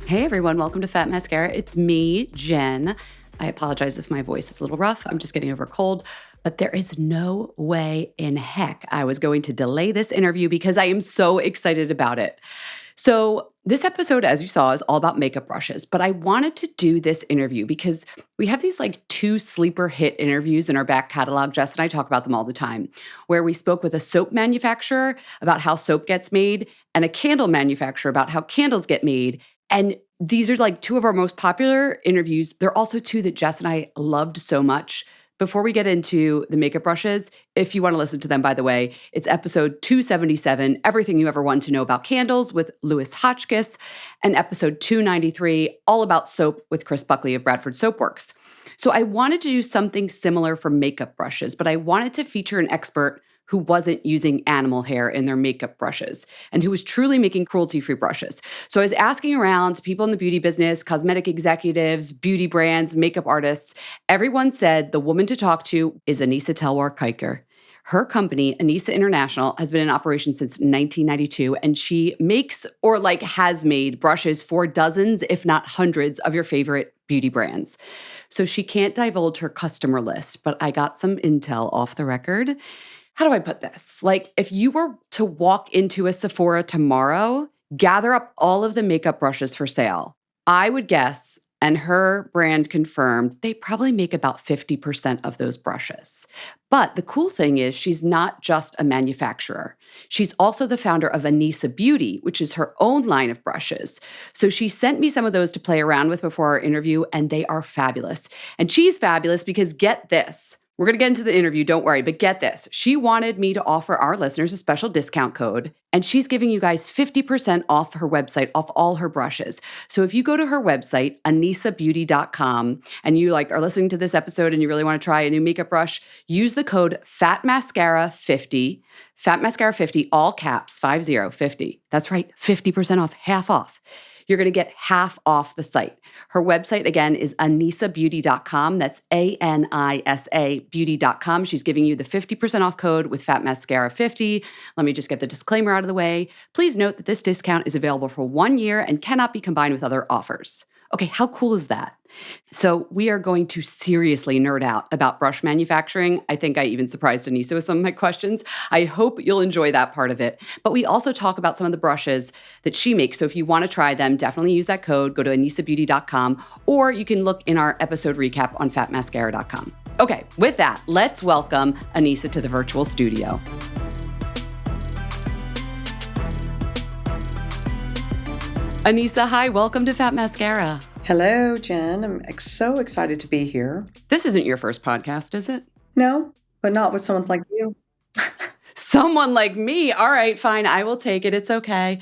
Hey everyone, welcome to Fat Mascara. It's me, Jen. I apologize if my voice is a little rough. I'm just getting over a cold, but there is no way in heck I was going to delay this interview because I am so excited about it. So this episode, as you saw, is all about makeup brushes, but I wanted to do this interview because we have these like two sleeper hit interviews in our back catalog. Jess and I talk about them all the time, where we spoke with a soap manufacturer about how soap gets made and a candle manufacturer about how candles get made. And these are like two of our most popular interviews. They're also two that Jess and I loved so much. Before we get into the makeup brushes, if you want to listen to them, by the way, it's episode 277, Everything You Ever Want to Know About Candles with Louis Hotchkiss, and episode 293, All About Soap with Chris Buckley of Bradford Soap Works. So I wanted to do something similar for makeup brushes, but I wanted to feature an expert who wasn't using animal hair in their makeup brushes and who was truly making cruelty-free brushes. So I was asking around to people in the beauty business, cosmetic executives, beauty brands, makeup artists. Everyone said the woman to talk to is Anisa Telwar Kaicker. Her company, Anisa International, has been in operation since 1992, and she makes or has made brushes for dozens, if not hundreds, of your favorite beauty brands. So she can't divulge her customer list, but I got some intel off the record. How do I put this? If you were to walk into a Sephora tomorrow, gather up all of the makeup brushes for sale, I would guess, and her brand confirmed, they probably make about 50% of those brushes. But the cool thing is she's not just a manufacturer. She's also the founder of Anisa Beauty, which is her own line of brushes. So she sent me some of those to play around with before our interview, and they are fabulous. And she's fabulous because get this. We're going to get into the interview, don't worry, but get this. She wanted me to offer our listeners a special discount code, and she's giving you guys 50% off her website, off all her brushes. So if you go to her website, anisabeauty.com, and you are listening to this episode and you really want to try a new makeup brush, use the code FATMASCARA50, FATMASCARA50, all caps, 50. That's right, 50% off, half off. You're going to get half off the site. Her website, again, is anisabeauty.com. That's ANISA beauty.com. She's giving you the 50% off code with Fat Mascara 50. Let me just get the disclaimer out of the way. Please note that this discount is available for 1 year and cannot be combined with other offers. Okay, how cool is that? So we are going to seriously nerd out about brush manufacturing. I think I even surprised Anisa with some of my questions. I hope you'll enjoy that part of it. But we also talk about some of the brushes that she makes. So if you want to try them, definitely use that code. Go to anisabeauty.com, or you can look in our episode recap on fatmascara.com. Okay, with that, let's welcome Anisa to the virtual studio. Anisa, hi, welcome to Fat Mascara. Hello, Jen. I'm so excited to be here. This isn't your first podcast, is it? No, but not with someone like you. Someone like me? All right, fine. I will take it. It's okay.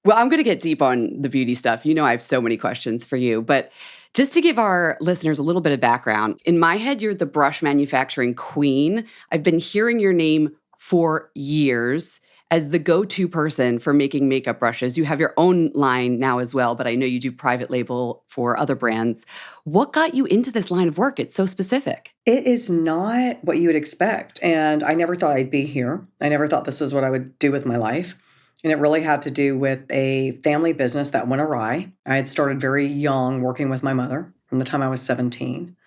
Well, I'm going to get deep on the beauty stuff. You know, I have so many questions for you. But just to give our listeners a little bit of background, in my head, you're the brush manufacturing queen. I've been hearing your name for years as the go-to person for making makeup brushes. You have your own line now as well, but I know you do private label for other brands. What got you into this line of work? It's so specific. It is not what you would expect. And I never thought I'd be here. I never thought this is what I would do with my life. And it really had to do with a family business that went awry. I had started very young working with my mother from the time I was 17.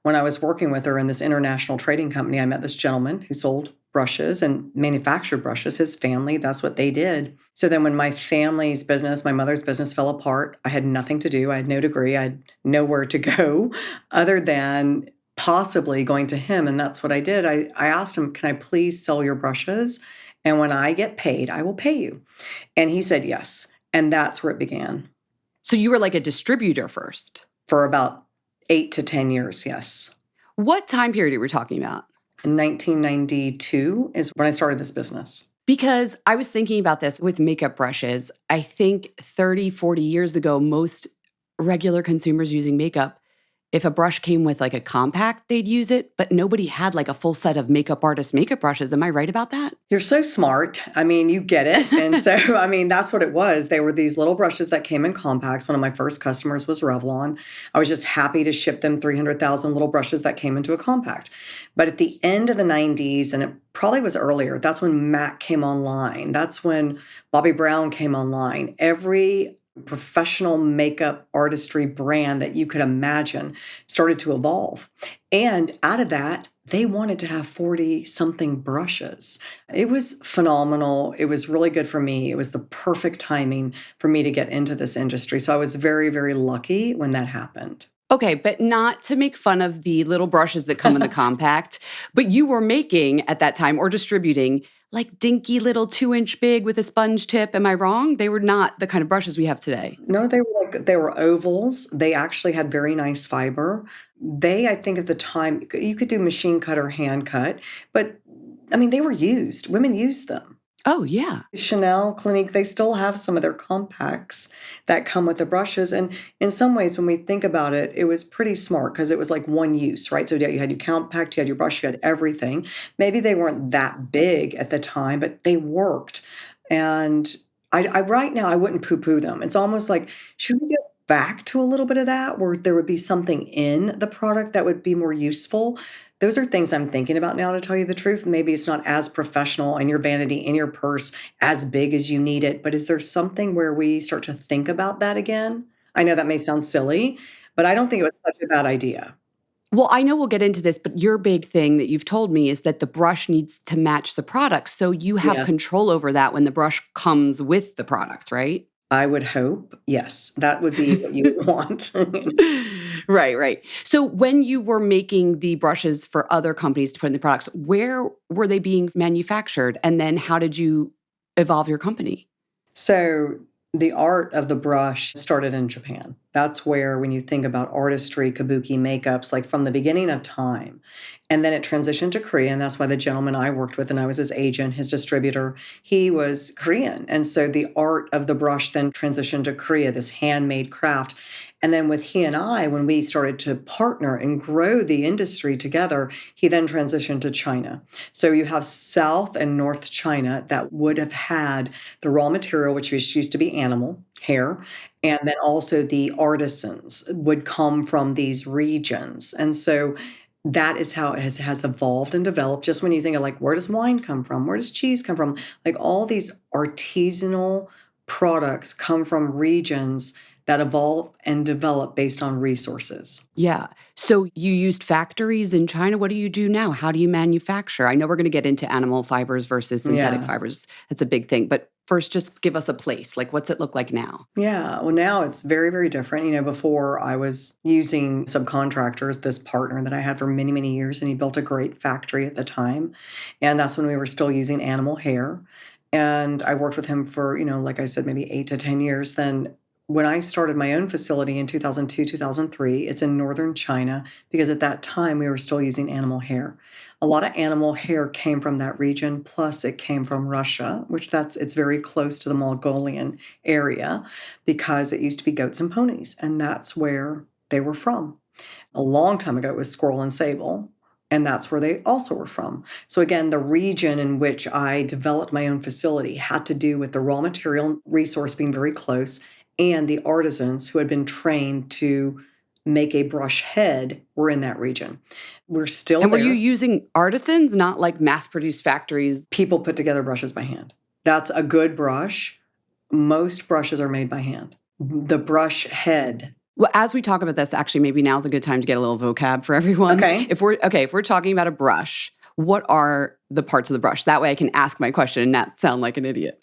When I was working with her in this international trading company, I met this gentleman who sold brushes and manufactured brushes. His family, that's what they did. So then when my family's business, my mother's business fell apart, I had nothing to do. I had no degree. I had nowhere to go other than possibly going to him. And that's what I did. I asked him, can I please sell your brushes? And when I get paid, I will pay you. And he said yes. And that's where it began. So you were like a distributor first? For about 8 to 10 years, yes. What time period are we talking about? 1992 is when I started this business. Because I was thinking about this with makeup brushes. I think 30, 40 years ago, most regular consumers using makeup if a brush came with like a compact, they'd use it, but nobody had like a full set of makeup artist makeup brushes. Am I right about that? You're so smart. I mean, you get it. And so, I mean, that's what it was. They were these little brushes that came in compacts. One of my first customers was Revlon. I was just happy to ship them 300,000 little brushes that came into a compact. But at the end of the 90s, and it probably was earlier, that's when MAC came online. That's when Bobbi Brown came online. Every professional makeup artistry brand that you could imagine started to evolve. And out of that, they wanted to have 40 something brushes. It was phenomenal. It was really good for me. It was the perfect timing for me to get into this industry. So I was very, very lucky when that happened. Okay, but not to make fun of the little brushes that come in the compact, but you were making at that time or distributing like dinky little 2-inch big with a sponge tip. Am I wrong? They were not the kind of brushes we have today. No, they were ovals. They actually had very nice fiber. I think at the time, you could do machine cut or hand cut, but I mean, they were used. Women used them. Oh, yeah. Chanel, Clinique, they still have some of their compacts that come with the brushes. And in some ways, when we think about it, it was pretty smart because it was like one use, right? So yeah, you had your compact, you had your brush, you had everything. Maybe they weren't that big at the time, but they worked. And I right now, I wouldn't poo-poo them. It's almost like, should we get back to a little bit of that where there would be something in the product that would be more useful? Those are things I'm thinking about now, to tell you the truth. Maybe it's not as professional in your vanity, in your purse, as big as you need it. But is there something where we start to think about that again? I know that may sound silly, but I don't think it was such a bad idea. Well, I know we'll get into this, but your big thing that you've told me is that the brush needs to match the product. So you have Yes, control over that when the brush comes with the product, right? I would hope. Yes, that would be what you would want. Right, right. So when you were making the brushes for other companies to put in the products, where were they being manufactured? And then how did you evolve your company? So the art of the brush started in Japan. That's where, when you think about artistry, kabuki makeups, like from the beginning of time. And then it transitioned to Korea. And that's why the gentleman I worked with, and I was his agent, his distributor, he was Korean. And so the art of the brush then transitioned to Korea, this handmade craft. And then with he and I, when we started to partner and grow the industry together, he then transitioned to China. So you have South and North China that would have had the raw material, which used to be animal hair, and then also the artisans would come from these regions. And so that is how it has evolved and developed. Just when you think of like, where does wine come from? Where does cheese come from? Like all these artisanal products come from regions that evolve and develop based on resources. Yeah. So you used factories in China. What do you do now? How do you manufacture? I know we're going to get into animal fibers versus synthetic Yeah. fibers. That's a big thing. But first, just give us a place. Like, what's it look like now? Yeah. Well, now it's very, very different. Before I was using subcontractors, this partner that I had for many, many years, and he built a great factory at the time. And that's when we were still using animal hair. And I worked with him for, like I said, maybe 8 to 10 years. Then when I started my own facility in 2002, 2003, it's in northern China because at that time we were still using animal hair. A lot of animal hair came from that region, plus it came from Russia, which it's very close to the Mongolian area because it used to be goats and ponies, and that's where they were from. A long time ago, it was squirrel and sable, and that's where they also were from. So again, the region in which I developed my own facility had to do with the raw material resource being very close and the artisans who had been trained to make a brush head were in that region. We're still And were you there. using artisans, not like mass produced factories? People put together brushes by hand. That's a good brush. Most brushes are made by hand. The brush head. Well, as we talk about this, actually, maybe now's a good time to get a little vocab for everyone. Okay. If we're talking about a brush, what are the parts of the brush? That way I can ask my question and not sound like an idiot.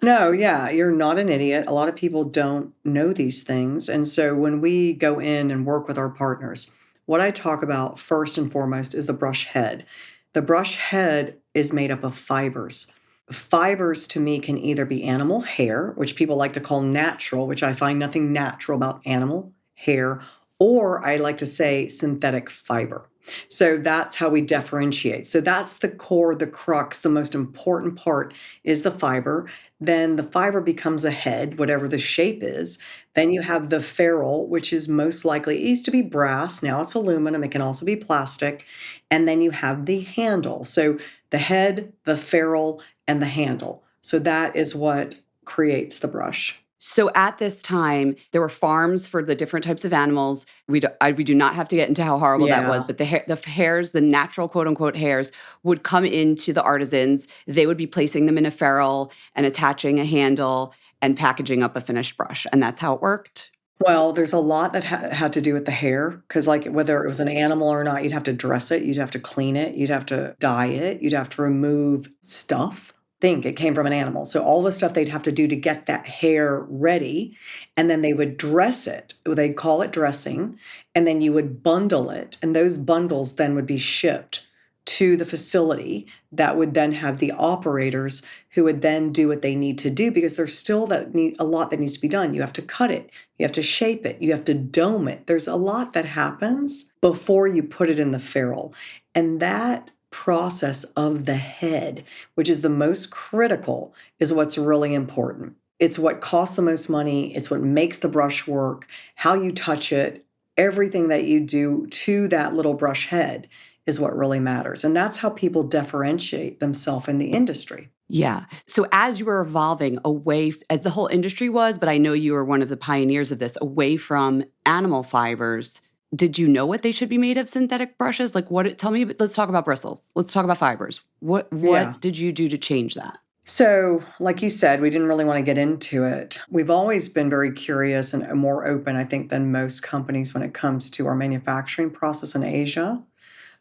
No, yeah, you're not an idiot. A lot of people don't know these things. And so when we go in and work with our partners, what I talk about first and foremost is the brush head. The brush head is made up of fibers. Fibers to me can either be animal hair, which people like to call natural, which I find nothing natural about animal hair, or I like to say synthetic fiber. So that's how we differentiate. So that's the core, the crux, the most important part is the fiber. Then the fiber becomes a head, whatever the shape is. Then you have the ferrule, which is most likely, it used to be brass, now it's aluminum. It can also be plastic. And then you have the handle. So the head, the ferrule, and the handle. So that is what creates the brush. So at this time, there were farms for the different types of animals. We do not have to get into how horrible that was, Yeah. but the hairs, the natural quote unquote hairs, would come into the artisans. They would be placing them in a ferrule and attaching a handle and packaging up a finished brush. And that's how it worked. Well, there's a lot that had to do with the hair because, like, whether it was an animal or not, you'd have to dress it, you'd have to clean it, you'd have to dye it, you'd have to remove stuff. Think it came from an animal. So, all the stuff they'd have to do to get that hair ready, and then they would dress it. They'd call it dressing, and then you would bundle it, and those bundles then would be shipped to the facility that would then have the operators who would then do what they need to do because there's still a lot that needs to be done. You have to cut it, you have to shape it, you have to dome it. There's a lot that happens before you put it in the ferrule. And that process of the head, which is the most critical, is what's really important. It's what costs the most money. It's what makes the brush work, how you touch it, everything that you do to that little brush head is what really matters. And that's how people differentiate themselves in the industry. Yeah. So as you were evolving away, as the whole industry was, but I know you were one of the pioneers of this, away from animal fibers, did you know what they should be made of, synthetic brushes? Like tell me, let's talk about bristles. Let's talk about fibers. What Yeah. did you do to change that? So, like you said, we didn't really want to get into it. We've always been very curious and more open, I think, than most companies when it comes to our manufacturing process in Asia.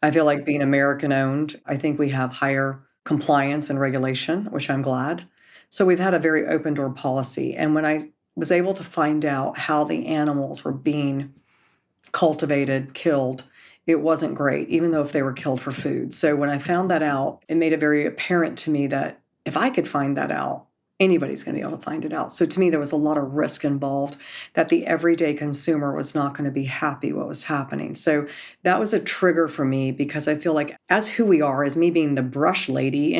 I feel like being American owned, I think we have higher compliance and regulation, which I'm glad. So we've had a very open door policy. And when I was able to find out how the animals were being cultivated, killed, it wasn't great, even though if they were killed for food. So when I found that out, it made it very apparent to me that if I could find that out, anybody's going to be able to find it out. So to me, there was a lot of risk involved that the everyday consumer was not going to be happy what was happening. So that was a trigger for me because I feel like as who we are, as me being the brush lady,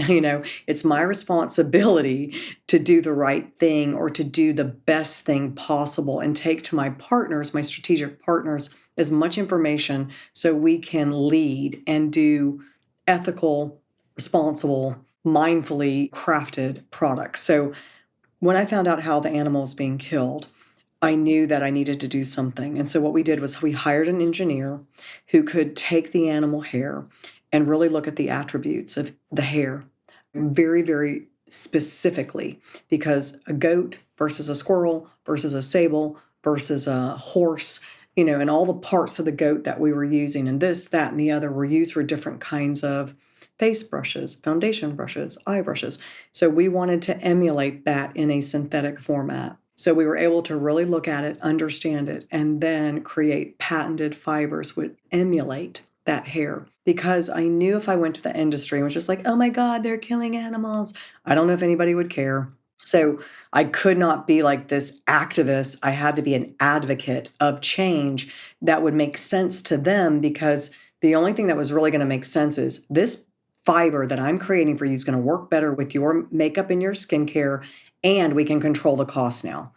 it's my responsibility to do the right thing or to do the best thing possible and take to my partners, my strategic partners, as much information so we can lead and do ethical, responsible, mindfully crafted products. So when I found out how the animal was being killed, I knew that I needed to do something. And so what we did was we hired an engineer who could take the animal hair and really look at the attributes of the hair very, very specifically, because a goat versus a squirrel versus a sable versus a horse, and all the parts of the goat that we were using and this, that, and the other were used for different kinds of face brushes, foundation brushes, eye brushes. So we wanted to emulate that in a synthetic format. So we were able to really look at it, understand it, and then create patented fibers which emulate that hair. Because I knew if I went to the industry and was just like, oh my God, they're killing animals, I don't know if anybody would care. So I could not be like this activist. I had to be an advocate of change that would make sense to them, because the only thing that was really going to make sense is this fiber that I'm creating for you is going to work better with your makeup and your skincare, and we can control the cost now.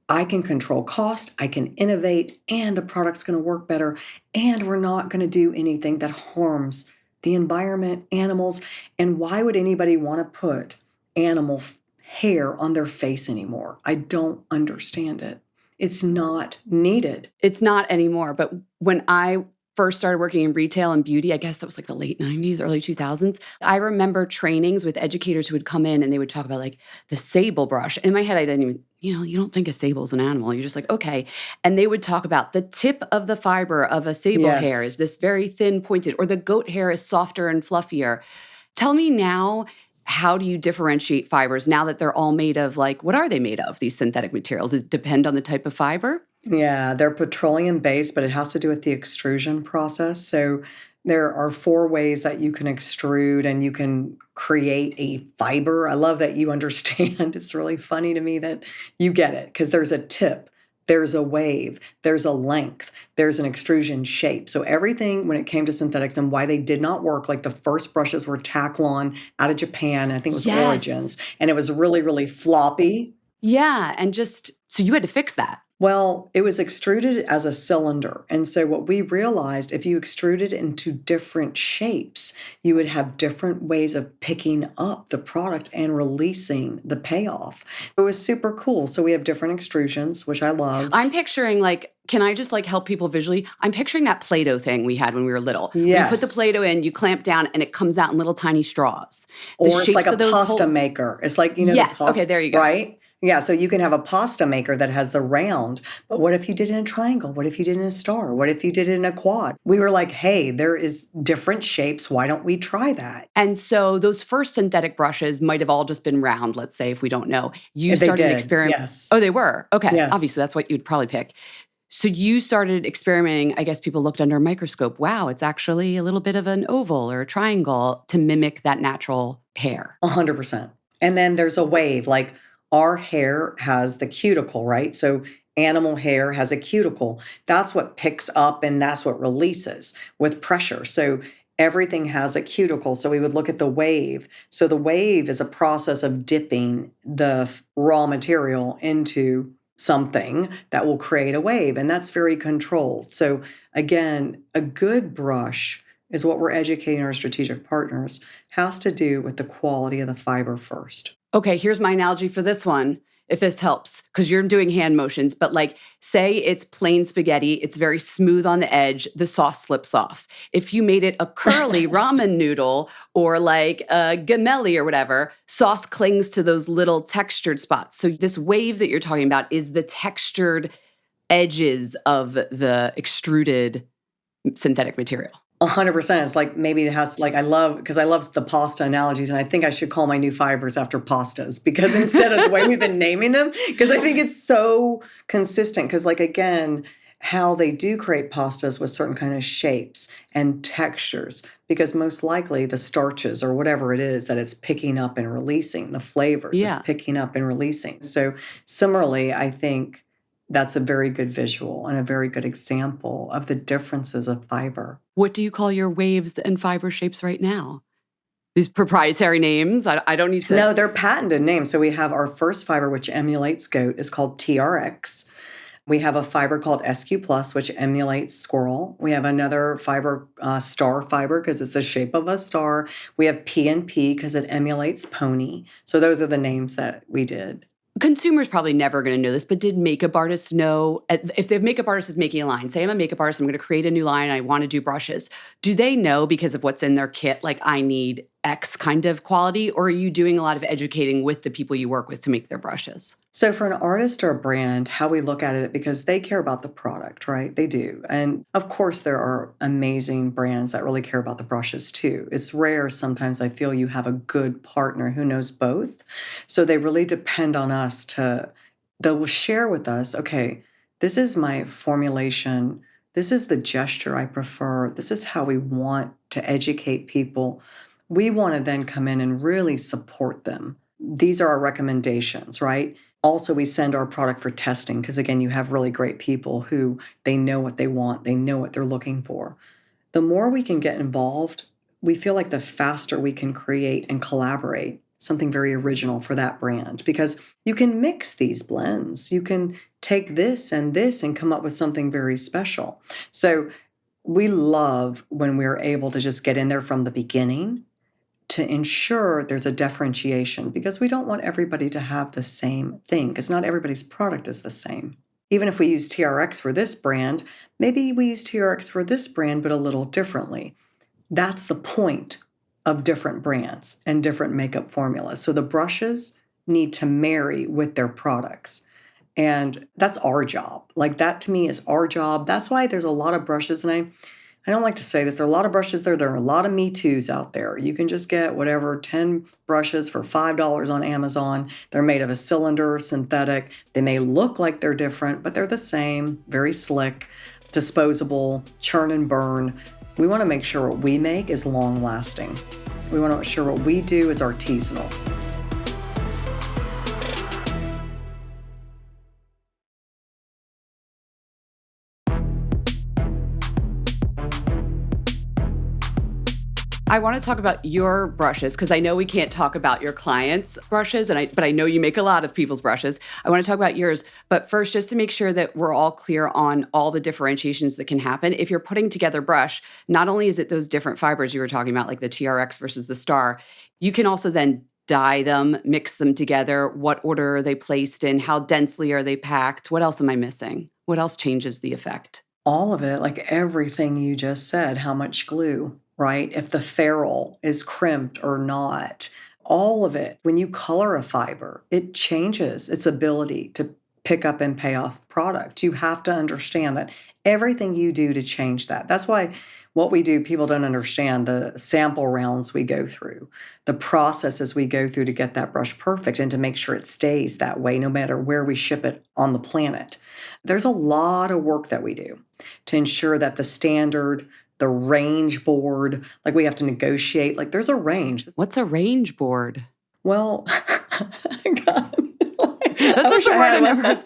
I can control cost, I can innovate, and the product's going to work better, and we're not going to do anything that harms the environment, animals. And why would anybody want to put animal hair on their face anymore? I don't understand it. It's not needed. It's not anymore. But when I first started working in retail and beauty, I guess that was like the late 90s, early 2000s. I remember trainings with educators who would come in and they would talk about like the sable brush. In my head, I didn't even, you don't think a sable is an animal. You're just like, okay. And they would talk about the tip of the fiber of a sable hair is this very thin, pointed, or the goat hair is softer and fluffier. Tell me now, how do you differentiate fibers now that they're all made of, like, what are they made of, these synthetic materials? Does it depend on the type of fiber? Yeah, they're petroleum based, but it has to do with the extrusion process. So there are 4 ways that you can extrude and you can create a fiber. I love that you understand. It's really funny to me that you get it because there's a tip there's a wave, there's a length, there's an extrusion shape. So everything when it came to synthetics and why they did not work, like the first brushes were Taklon out of Japan, I think it was Yes. Origins, and it was really, really floppy. Yeah, and just so you had to fix that. Well, it was extruded as a cylinder. And so what we realized, if you extruded into different shapes, you would have different ways of picking up the product and releasing the payoff. It was super cool. So we have different extrusions, which I love. I'm picturing can I just help people visually? I'm picturing that Play-Doh thing we had when we were little. Where you put the Yes. Play-Doh in, you clamp down, and it comes out in little tiny straws. The Or it's like shapes a of those pasta holes. maker. It's like, the Yes. Okay, pasta, there you go. right? Yeah, so you can have a pasta maker that has the round, but what if you did it in a triangle? What if you did it in a star? What if you did it in a quad? We were like, hey, there is different shapes. Why don't we try that? And so those first synthetic brushes might have all just been round, let's say, if we don't know. You They started did, experiment. yes. Oh, they were. Okay. Obviously, Yes, that's what you'd probably pick. So you started experimenting. I guess people looked under a microscope. Wow, it's actually a little bit of an oval or a triangle to mimic that natural hair. 100%. And then there's a wave, like our hair has the cuticle, right? So animal hair has a cuticle. That's what picks up and that's what releases with pressure. So everything has a cuticle. So we would look at the wave. So the wave is a process of dipping the raw material into something that will create a wave. And that's very controlled. So again, a good brush is what we're educating our strategic partners has to do with the quality of the fiber first. Okay, here's my analogy for this one, if this helps, because you're doing hand motions, but say it's plain spaghetti, it's very smooth on the edge, the sauce slips off. If you made it a curly ramen noodle or like a gemelli or whatever, sauce clings to those little textured spots. So this wave that you're talking about is the textured edges of the extruded synthetic material. 100%. It's like maybe it has like because I loved the pasta analogies, and I think I should call my new fibers after pastas because instead of the way we've been naming them, because I think it's so consistent. Because again, how they do create pastas with certain kind of shapes and textures, because most likely the starches or whatever it is that it's picking up and releasing, the flavors Yeah. it's picking up and releasing. So similarly, I think that's a very good visual and a very good example of the differences of fiber. What do you call your waves and fiber shapes right now? These proprietary names? I don't need to. No, they're patented names. So we have our first fiber, which emulates goat, is called TRX. We have a fiber called SQ Plus, which emulates squirrel. We have another fiber, star fiber, because it's the shape of a star. We have PNP because it emulates pony. So those are the names that we did. Consumers probably never going to know this, but did makeup artists know if the makeup artist is making a line? Say I'm a makeup artist, I'm going to create a new line, I want to do brushes. Do they know because of what's in their kit, I need X kind of quality, or are you doing a lot of educating with the people you work with to make their brushes? So for an artist or a brand, how we look at it, because they care about the product, right? They do. And of course, there are amazing brands that really care about the brushes too. It's rare sometimes I feel you have a good partner who knows both. So they really depend on us they will share with us, okay, this is my formulation. This is the gesture I prefer. This is how we want to educate people. We want to then come in and really support them. These are our recommendations, right? Also, we send our product for testing because, again, you have really great people who they know what they want, they know what they're looking for. The more we can get involved, we feel like the faster we can create and collaborate something very original for that brand, because you can mix these blends. You can take this and come up with something very special. So we love when we're able to just get in there from the beginning to ensure there's a differentiation, because we don't want everybody to have the same thing, because not everybody's product is the same. Even if we use TRX for this brand, maybe we use TRX for this brand, but a little differently. That's the point of different brands and different makeup formulas. So the brushes need to marry with their products. And that's our job. That to me is our job. That's why there's a lot of brushes, and I don't like to say this. There are a lot of brushes there. There are a lot of Me Too's out there. You can just get whatever, 10 brushes for $5 on Amazon. They're made of a cylinder, synthetic. They may look like they're different, but they're the same, very slick, disposable, churn and burn. We want to make sure what we make is long lasting. We want to make sure what we do is artisanal. I want to talk about your brushes because I know we can't talk about your clients' brushes, but I know you make a lot of people's brushes. I want to talk about yours, but first, just to make sure that we're all clear on all the differentiations that can happen. If you're putting together brush, not only is it those different fibers you were talking about, like the TRX versus the Star, you can also then dye them, mix them together. What order are they placed in? How densely are they packed? What else am I missing? What else changes the effect? All of it, like everything you just said, how much glue, right? If the ferrule is crimped or not, all of it. When you color a fiber, it changes its ability to pick up and pay off product. You have to understand that everything you do to change that. That's why what we do, people don't understand the sample rounds we go through, the processes we go through to get that brush perfect and to make sure it stays that way no matter where we ship it on the planet. There's a lot of work that we do to ensure that the standard, the range board, like we have to negotiate, like there's a range. What's a range board? Well, God. That's just a word I never.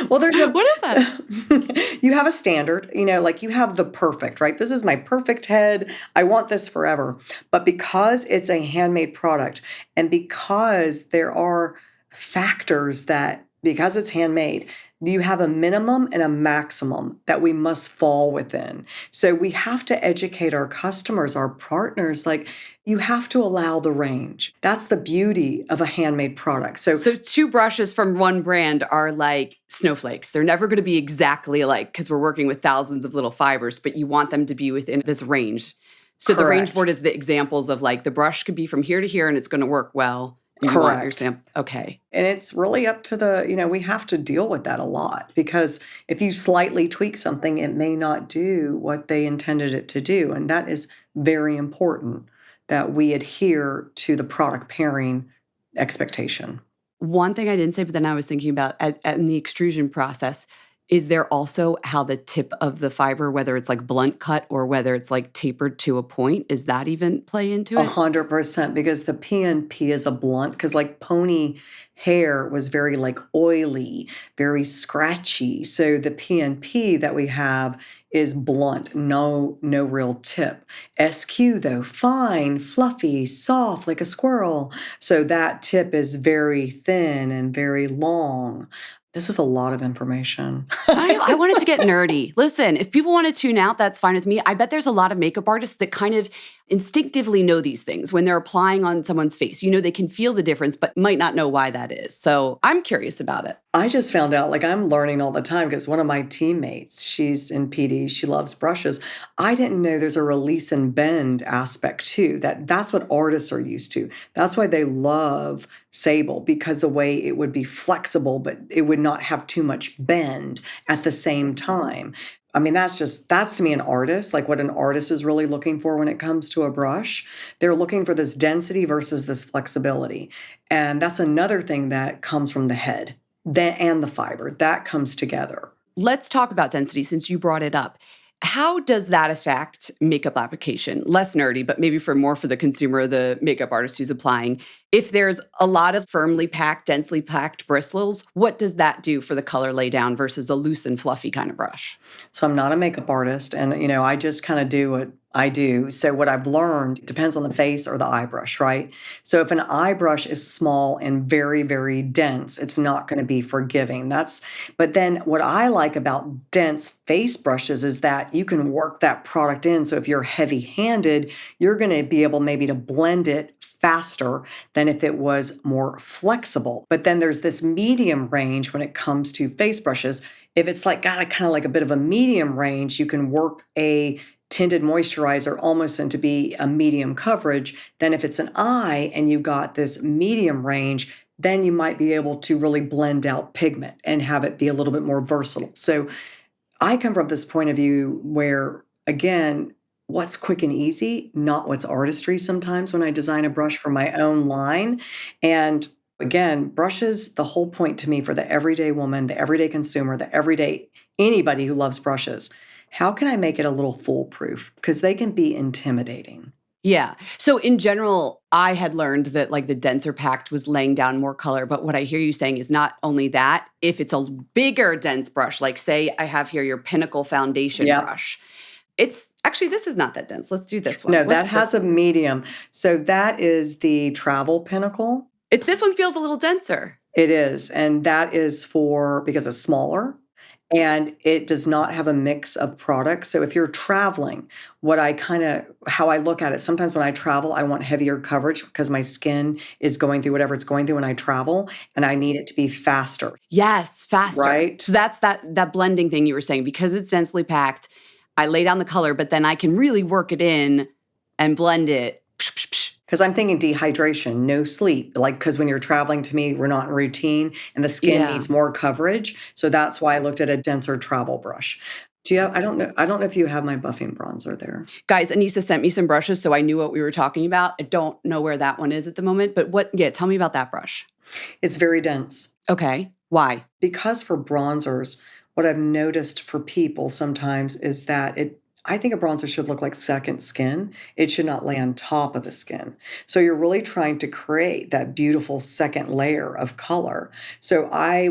Well, there's a. What is that? You have a standard, like you have the perfect, right? This is my perfect head. I want this forever. But because it's a handmade product and because there are factors that, because it's handmade, you have a minimum and a maximum that we must fall within. So we have to educate our customers, our partners, like you have to allow the range. That's the beauty of a handmade product. So two brushes from one brand are like snowflakes. They're never going to be exactly alike because we're working with thousands of little fibers, but you want them to be within this range. So the range board is the examples of like the brush could be from here to here and it's going to work well. You want your sample. Okay. And it's really up to we have to deal with that a lot because if you slightly tweak something, it may not do what they intended it to do. And that is very important that we adhere to the product pairing expectation. One thing I didn't say, but then I was thinking about in the extrusion process, is there also how the tip of the fiber, whether it's like blunt cut or whether it's like tapered to a point, is that even play into it? 100%, because the PNP is a blunt, because like pony hair was very like oily, very scratchy. So the PNP that we have is blunt, no real tip. SQ though, fine, fluffy, soft like a squirrel. So that tip is very thin and very long. This is a lot of information. I wanted to get nerdy. Listen, if people want to tune out, that's fine with me. I bet there's a lot of makeup artists that kind of instinctively know these things when they're applying on someone's face. They can feel the difference, but might not know why that is. So I'm curious about it. I just found out, like I'm learning all the time because one of my teammates, she's in PD, she loves brushes. I didn't know there's a release and bend aspect too. That's what artists are used to. That's why they love sable, because the way it would be flexible, but it would not have too much bend at the same time. I mean, that's to me an artist, like what an artist is really looking for when it comes to a brush. They're looking for this density versus this flexibility. And that's another thing that comes from the head and the fiber. That comes together. Let's talk about density since you brought it up. How does that affect makeup application? Less nerdy, but maybe for the consumer, the makeup artist who's applying. If there's a lot of firmly packed, densely packed bristles, what does that do for the color laydown versus a loose and fluffy kind of brush? So I'm not a makeup artist, and I just kind of do what I do. So what I've learned depends on the face or the eye brush, right? So if an eye brush is small and very, very dense, it's not going to be forgiving. But then what I like about dense face brushes is that you can work that product in. So if you're heavy-handed, you're going to be able maybe to blend it faster than if it was more flexible. But then there's this medium range when it comes to face brushes. If it's like got a kind of like a bit of a medium range, you can work a tinted moisturizer almost into be a medium coverage. Then if it's an eye and you got this medium range, then you might be able to really blend out pigment and have it be a little bit more versatile. So I come from this point of view where, again, what's quick and easy, not what's artistry sometimes when I design a brush for my own line. And again, brushes, the whole point to me for the everyday woman, the everyday consumer, the everyday anybody who loves brushes, how can I make it a little foolproof? Because they can be intimidating. Yeah. So in general, I had learned that like the denser packed was laying down more color. But what I hear you saying is not only that, if it's a bigger dense brush, like say I have here your Pinnacle foundation brush, It's actually, this is not that dense. Let's do this one. No, What's that has this? a medium. So that is the travel pinnacle. This one feels a little denser. It is. And that is because it's smaller and it does not have a mix of products. So if you're traveling, how I look at it, sometimes when I travel, I want heavier coverage because my skin is going through whatever it's going through when I travel and I need it to be faster. Yes, faster. Right? So that's that blending thing you were saying. Because it's densely packed, I lay down the color, but then I can really work it in and blend it. Because I'm thinking dehydration, no sleep. Because when you're traveling, to me, we're not in routine and the skin needs more coverage. So that's why I looked at a denser travel brush. I don't know if you have my buffing bronzer there. Guys, Anisa sent me some brushes, so I knew what we were talking about. I don't know where that one is at the moment, but tell me about that brush. It's very dense. Okay. Why? Because for bronzers, what I've noticed for people sometimes is that I think a bronzer should look like second skin. It should not lay on top of the skin. So you're really trying to create that beautiful second layer of color. So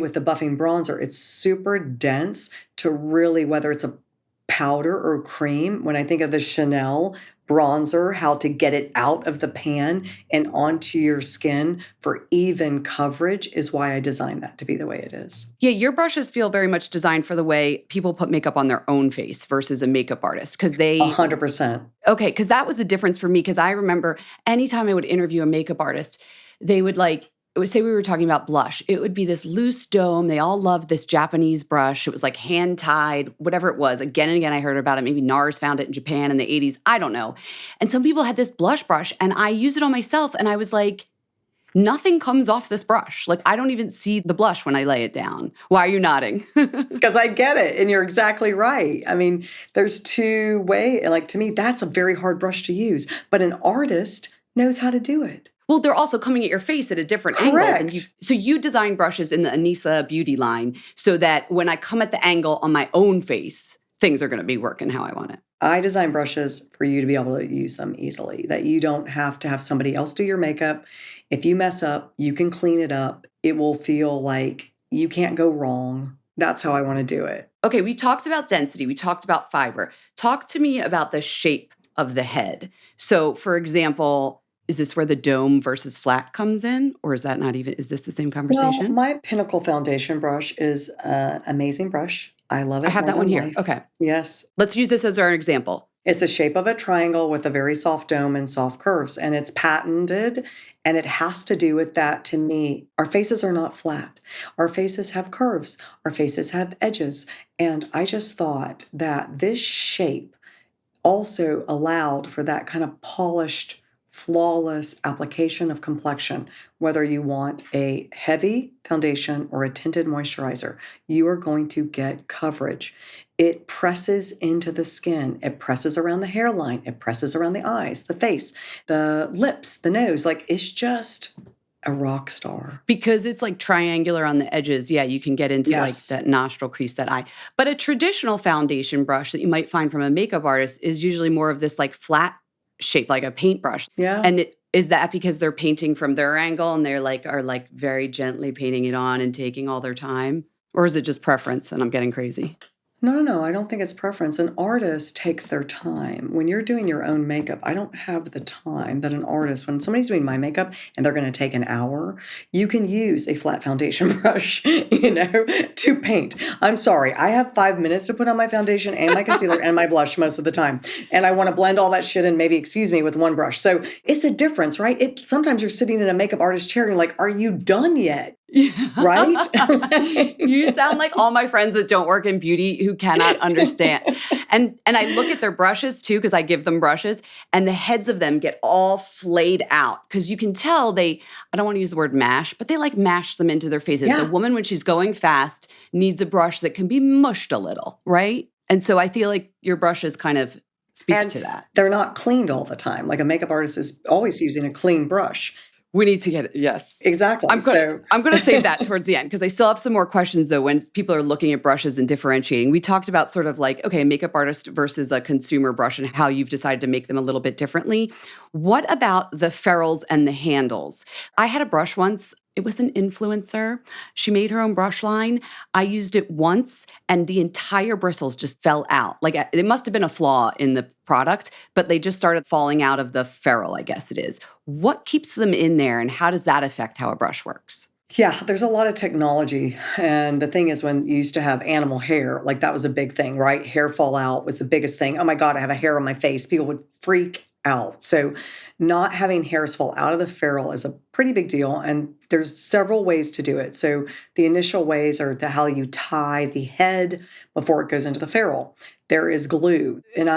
with the buffing bronzer, it's super dense to really, whether it's a powder or cream, when I think of the Chanel bronzer, how to get it out of the pan and onto your skin for even coverage is why I designed that to be the way it is. Yeah, your brushes feel very much designed for the way people put makeup on their own face versus a makeup artist. 100%. Okay, because that was the difference for me. Because I remember anytime I would interview a makeup artist, they would say we were talking about blush. It would be this loose dome. They all loved this Japanese brush. It was like hand-tied, whatever it was. Again and again, I heard about it. Maybe NARS found it in Japan in the 80s. I don't know. And some people had this blush brush, and I used it on myself, and I was like, nothing comes off this brush. I don't even see the blush when I lay it down. Why are you nodding? Because I get it, and you're exactly right. I mean, there's two ways. To me, that's a very hard brush to use, but an artist knows how to do it. Well, they're also coming at your face at a different angle than you. So you design brushes in the Anisa Beauty line so that when I come at the angle on my own face, things are going to be working how I want it. I design brushes for you to be able to use them easily, that you don't have to have somebody else do your makeup. If you mess up, you can clean it up. It will feel like you can't go wrong. That's how I want to do it. Okay, we talked about density. We talked about fiber. Talk to me about the shape of the head. So, for example, is this where the dome versus flat comes in? Or is this the same conversation? Well, my Pinnacle foundation brush is an amazing brush. I love it. I have that one here. Life. Okay. Yes. Let's use this as our example. It's the shape of a triangle with a very soft dome and soft curves. And it's patented. And it has to do with that to me. Our faces are not flat. Our faces have curves. Our faces have edges. And I just thought that this shape also allowed for that kind of polished, flawless application of complexion. Whether you want a heavy foundation or a tinted moisturizer, you are going to get coverage. It presses into the skin. It presses around the hairline. It presses around the eyes, the face, the lips, the nose. It's just a rock star. Because it's triangular on the edges. Yeah, you can get into that nostril crease, that eye. But a traditional foundation brush that you might find from a makeup artist is usually more of this flat shape, like a paintbrush. Yeah. And is that because they're painting from their angle and they're are very gently painting it on and taking all their time? Or is it just preference and I'm getting crazy? No, I don't think it's preference. An artist takes their time. When you're doing your own makeup, I don't have the time that an artist, when somebody's doing my makeup and they're going to take an hour, you can use a flat foundation brush, to paint. I'm sorry. I have 5 minutes to put on my foundation and my concealer and my blush most of the time. And I want to blend all that shit in, maybe, with one brush. So it's a difference, right? Sometimes you're sitting in a makeup artist chair and you're like, are you done yet? Yeah. Right? You sound like all my friends that don't work in beauty who cannot understand. And I look at their brushes too, because I give them brushes, and the heads of them get all flayed out. Because you can tell I don't want to use the word mash, but they mash them into their faces. Yeah. A woman, when she's going fast, needs a brush that can be mushed a little, right? And so I feel like your brushes kind of speak to that. They're not cleaned all the time. Like a makeup artist is always using a clean brush. We need to get it. Yes. Exactly. I'm going to save that towards the end because I still have some more questions though when people are looking at brushes and differentiating. We talked about sort of okay, makeup artist versus a consumer brush and how you've decided to make them a little bit differently. What about the ferrules and the handles? I had a brush once. It was an influencer. She made her own brush line. I used it once and the entire bristles just fell out. Like it must have been a flaw in the product, but they just started falling out of the ferrule, I guess it is. What keeps them in there and how does that affect how a brush works? Yeah, there's a lot of technology. And the thing is, when you used to have animal hair, like that was a big thing, right? Hair fallout was the biggest thing. Oh my God, I have a hair on my face. People would freak out. So, not having hairs fall out of the ferrule is a pretty big deal. And there's several ways to do it. So, the initial ways are how you tie the head before it goes into the ferrule. There is glue. And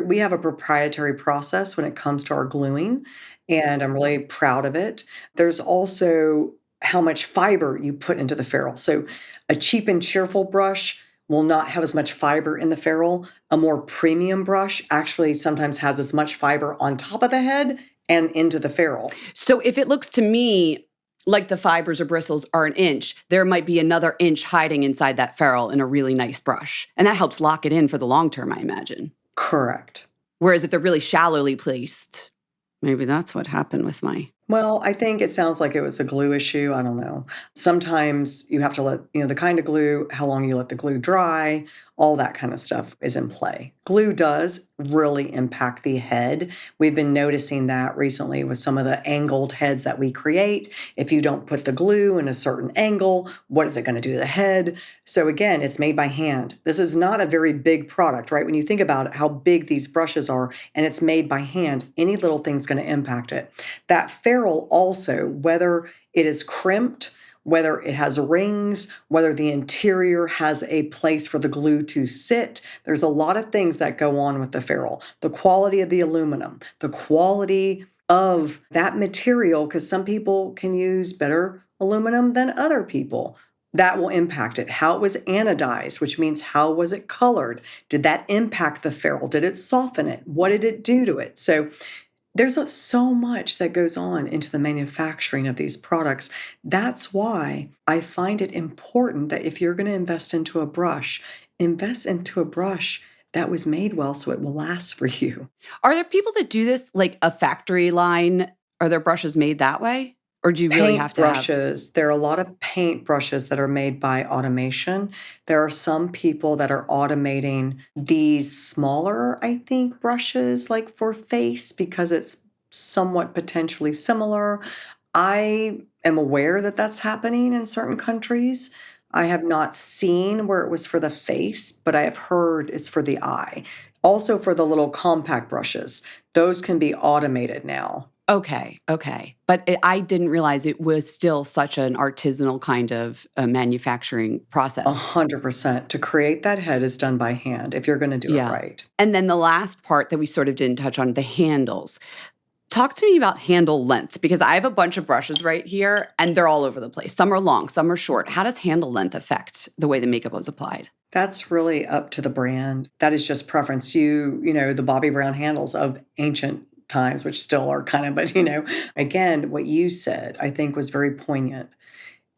we have a proprietary process when it comes to our gluing, and I'm really proud of it. There's also how much fiber you put into the ferrule. So a cheap and cheerful brush will not have as much fiber in the ferrule. A more premium brush actually sometimes has as much fiber on top of the head and into the ferrule. So if it looks to me like the fibers or bristles are an inch, there might be another inch hiding inside that ferrule in a really nice brush. And that helps lock it in for the long term, I imagine. Correct. Whereas if they're really shallowly placed, maybe that's what happened with my. Well, I think it sounds like it was a glue issue. I don't know. Sometimes you have to let, the kind of glue, how long you let the glue dry, all that kind of stuff is in play. Glue does really impact the head. We've been noticing that recently with some of the angled heads that we create. If you don't put the glue in a certain angle, what is it going to do to the head? So again, it's made by hand. This is not a very big product, right? When you think about how big these brushes are and it's made by hand, any little thing's going to impact it. That ferrule also, whether it is crimped, whether it has rings, whether the interior has a place for the glue to sit. There's a lot of things that go on with the ferrule. The quality of the aluminum, the quality of that material, because some people can use better aluminum than other people. That will impact it. How it was anodized, which means how was it colored? Did that impact the ferrule? Did it soften it? What did it do to it? So there's so much that goes on into the manufacturing of these products. That's why I find it important that if you're going to invest into a brush, invest into a brush that was made well so it will last for you. Are there people that do this like a factory line? Are their brushes made that way? Or do you really have Paint to have? brushes, there are a lot of paint brushes that are made by automation. There are some people that are automating these smaller, I think, brushes like for face because it's somewhat potentially similar. I am aware that that's happening in certain countries. I have not seen where it was for the face, but I have heard it's for the eye. Also for the little compact brushes, those can be automated now. Okay. But I didn't realize it was still such an artisanal kind of manufacturing process. 100%. To create that head is done by hand if you're going to do it Yeah. right. And then the last part that we sort of didn't touch on, the handles. Talk to me about handle length because I have a bunch of brushes right here and they're all over the place. Some are long, some are short. How does handle length affect the way the makeup was applied? That's really up to the brand. That is just preference. The Bobbi Brown handles of ancient times, which still are kind of, but again, what you said, I think was very poignant.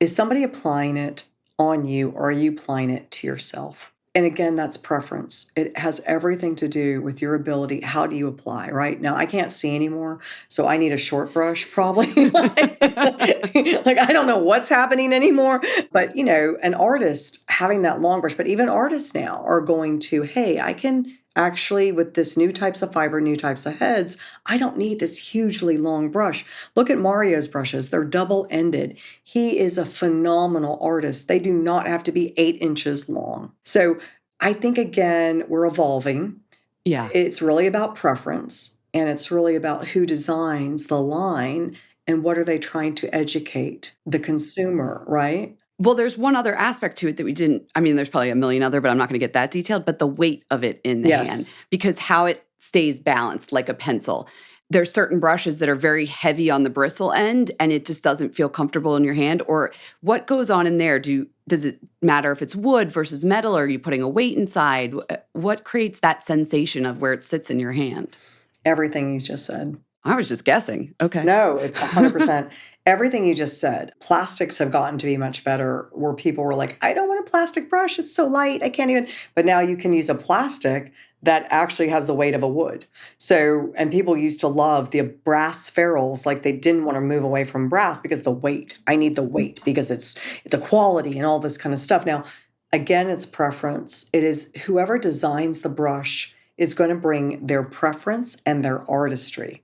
Is somebody applying it on you or are you applying it to yourself? And again, that's preference. It has everything to do with your ability. How do you apply, right? Now, I can't see anymore, so I need a short brush probably. Like, I don't know what's happening anymore. But, an artist having that long brush, but even artists now are going to, hey, I can actually, with this new types of fiber, new types of heads, I don't need this hugely long brush. Look at Mario's brushes. They're double-ended. He is a phenomenal artist. They do not have to be 8 inches long. So I think, again, we're evolving. Yeah. It's really about preference, and it's really about who designs the line and what are they trying to educate the consumer, right? Well, there's one other aspect to it that we didn't, there's probably a million other, but I'm not going to get that detailed, but the weight of it in the hand, Yes. because how it stays balanced like a pencil. There's certain brushes that are very heavy on the bristle end and it just doesn't feel comfortable in your hand. Or what goes on in there? Does it matter if it's wood versus metal? Or are you putting a weight inside? What creates that sensation of where it sits in your hand? Everything you just said. I was just guessing. Okay. No, it's 100%. Everything you just said. Plastics have gotten to be much better where people were like, I don't want a plastic brush. It's so light. I can't even. But now you can use a plastic that actually has the weight of a wood. So, and people used to love the brass ferrules, like they didn't want to move away from brass because the weight. I need the weight because it's the quality and all this kind of stuff. Now, again, it's preference. It is whoever designs the brush is going to bring their preference and their artistry.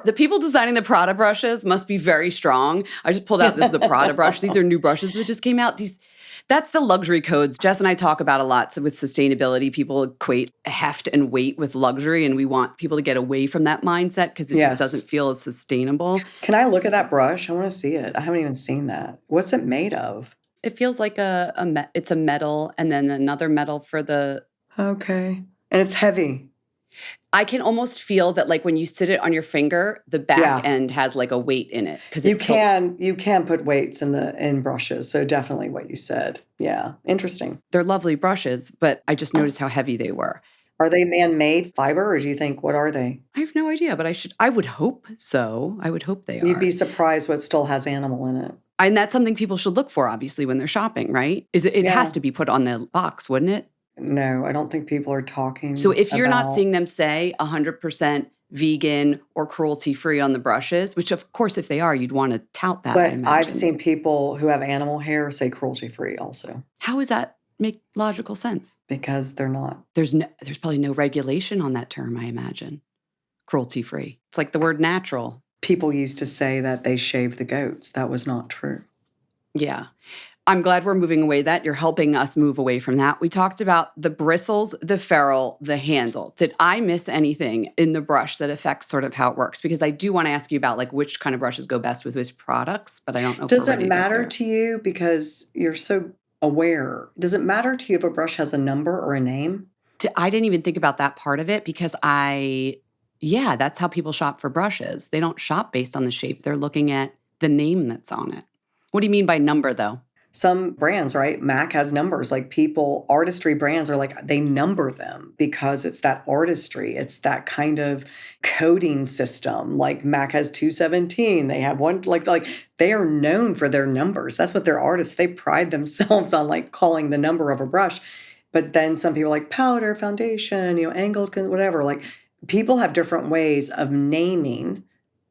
The people designing the Prada brushes must be very strong. I just pulled out, this is a Prada brush. These are new brushes that just came out. That's the luxury codes Jess and I talk about a lot. So with sustainability, people equate heft and weight with luxury, and we want people to get away from that mindset because it just doesn't feel as sustainable. Can I look at that brush? I want to see it. I haven't even seen that. What's it made of? It feels like it's a metal and then another metal for the... Okay. And it's heavy. I can almost feel that, like when you sit it on your finger, the back end has like a weight in it because you can put weights in brushes. So definitely what you said. Yeah, interesting. They're lovely brushes, but I just noticed how heavy they were. Are they man-made fiber, or do you think, what are they? I have no idea, but I would hope so. I would hope they are. You'd be surprised what still has animal in it. And that's something people should look for, obviously, when they're shopping, right? It has to be put on the box, wouldn't it? No, I don't think people are talking. So if you're not seeing them say 100% vegan or cruelty-free on the brushes, which of course, if they are, you'd want to tout that. But I've seen people who have animal hair say cruelty-free also. How does that make logical sense? Because they're not. There's probably no regulation on that term, I imagine. Cruelty-free. It's like the word natural. People used to say that they shave the goats. That was not true. Yeah. I'm glad we're moving away that. You're helping us move away from that. We talked about the bristles, the ferrule, the handle. Did I miss anything in the brush that affects sort of how it works? Because I do want to ask you about like which kind of brushes go best with which products, but I don't know. Does it matter to you because you're so aware? Does it matter to you if a brush has a number or a name? I didn't even think about that part of it because that's how people shop for brushes. They don't shop based on the shape. They're looking at the name that's on it. What do you mean by number though? Some brands, right? MAC has numbers. Like artistry brands are like, they number them because it's that artistry. It's that kind of coding system. Like MAC has 217. They have one, like they are known for their numbers. That's what they're artists. They pride themselves on like calling the number of a brush. But then some people like powder, foundation, angled, whatever. Like people have different ways of naming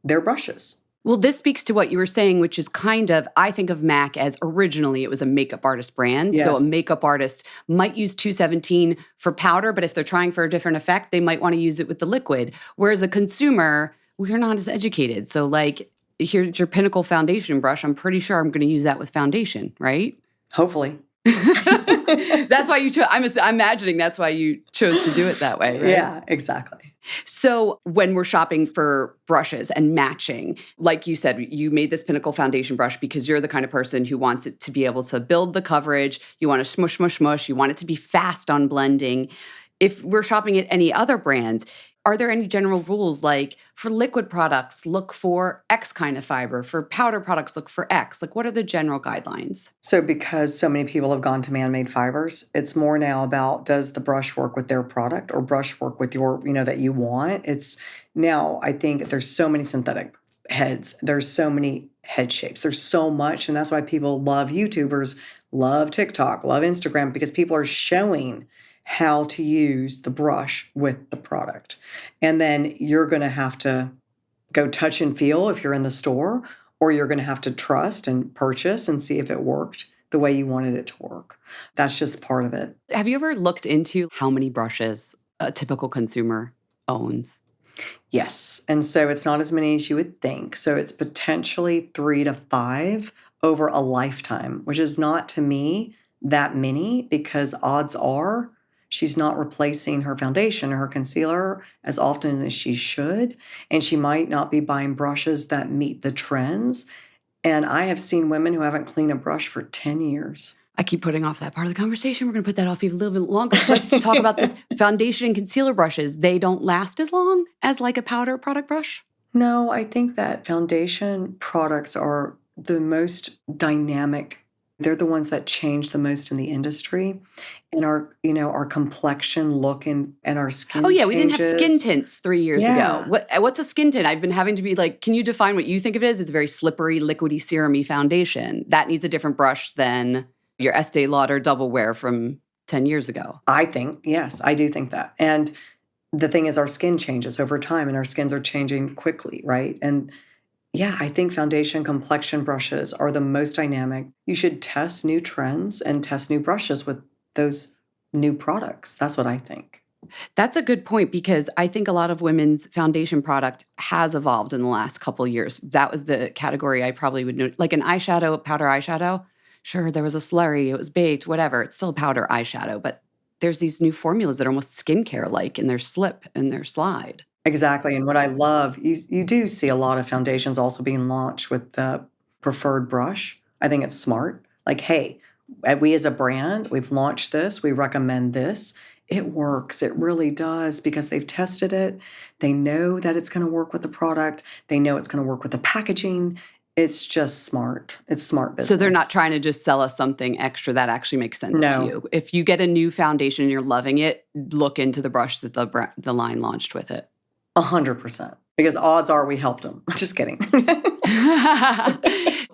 their brushes. Well, this speaks to what you were saying, which is kind of, I think of MAC as originally it was a makeup artist brand. Yes. So a makeup artist might use 217 for powder, but if they're trying for a different effect, they might want to use it with the liquid. Whereas a consumer, we're not as educated. So like, here's your Pinnacle foundation brush. I'm pretty sure I'm going to use that with foundation, right? Hopefully. That's why you chose, I'm imagining that's why you chose to do it that way, right? Yeah, exactly. So when we're shopping for brushes and matching, like you said, you made this Pinnacle foundation brush because you're the kind of person who wants it to be able to build the coverage. You want to smush, smush, smush. You want it to be fast on blending. If we're shopping at any other brands, are there any general rules like for liquid products, look for X kind of fiber, for powder products, look for X? Like what are the general guidelines? So because so many people have gone to man-made fibers, it's more now about does the brush work with their product or brush work with your, that you want? It's now I think there's so many synthetic heads. There's so many head shapes. There's so much. And that's why people love YouTubers, love TikTok, love Instagram, because people are showing how to use the brush with the product. And then you're going to have to go touch and feel if you're in the store, or you're going to have to trust and purchase and see if it worked the way you wanted it to work. That's just part of it. Have you ever looked into how many brushes a typical consumer owns? Yes. And so it's not as many as you would think. So it's potentially 3 to 5 over a lifetime, which is not to me that many because odds are she's not replacing her foundation or her concealer as often as she should. And she might not be buying brushes that meet the trends. And I have seen women who haven't cleaned a brush for 10 years. I keep putting off that part of the conversation. We're going to put that off even a little bit longer. Let's talk about this foundation and concealer brushes. They don't last as long as like a powder product brush? No, I think that foundation products are the most dynamic. They're the ones that change the most in the industry. And our complexion look and our skin we changes. didn't have skin tints 3 years ago. What's a skin tint? I've been having to be like, can you define what you think of it as? It's a very slippery, liquidy, serum-y foundation. That needs a different brush than your Estee Lauder Double Wear from 10 years ago. I think, yes, I do think that. And the thing is, our skin changes over time and our skins are changing quickly, right? And yeah, I think foundation complexion brushes are the most dynamic. You should test new trends and test new brushes with those new products. That's what I think. That's a good point because I think a lot of women's foundation product has evolved in the last couple of years. That was the category I probably would know. Like an eyeshadow, powder eyeshadow. Sure, there was a slurry, it was baked, whatever. It's still powder eyeshadow, but there's these new formulas that are almost skincare-like in their slip and their slide. Exactly. And what I love, you do see a lot of foundations also being launched with the preferred brush. I think it's smart. Like, hey, we as a brand, we've launched this, we recommend this. It works. It really does because they've tested it. They know that it's going to work with the product. They know it's going to work with the packaging. It's just smart. It's smart So they're not business. trying to just sell us something extra that actually makes sense to No, you. If you get a new foundation and you're loving it, look into the brush that the line launched with it. 100%. Because odds are we helped them. Just kidding.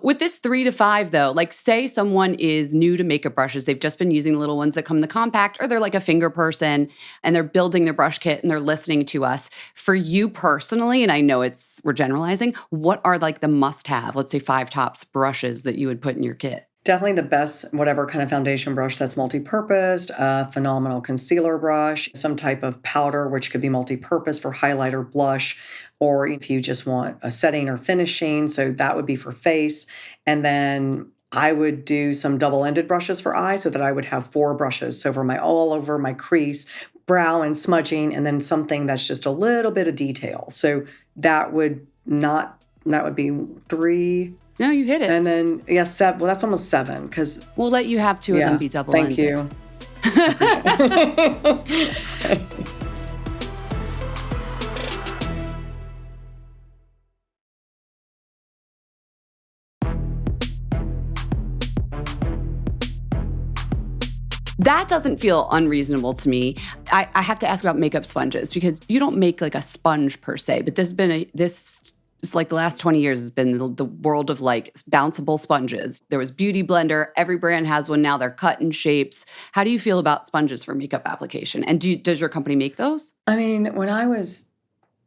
With this 3 to 5 though, like say someone is new to makeup brushes, they've just been using the little ones that come in the compact, or they're like a finger person and they're building their brush kit and they're listening to us. For you personally, and I know we're generalizing, what are like the must-have, let's say 5 tops brushes that you would put in your kit? Definitely the best, whatever kind of foundation brush that's multi-purposed, a phenomenal concealer brush, some type of powder, which could be multi-purpose for highlighter, blush, or if you just want a setting or finishing. So that would be for face. And then I would do some double-ended brushes for eyes so that I would have 4 brushes. So for all over my crease, brow and smudging, and then something that's just a little bit of detail. So that would be 3. No, you hit it. And then, yeah, 7. Well, that's almost 7 because, We'll let you have 2 of yeah, them be double-ended. thank you. Appreciate it. That doesn't feel unreasonable to me. I have to ask about makeup sponges because you don't make like a sponge per se, but it's like the last 20 years has been the world of like bounceable sponges. There was Beauty Blender. Every brand has one now. They're cut in shapes. How do you feel about sponges for makeup application? And does your company make those? I mean, when I was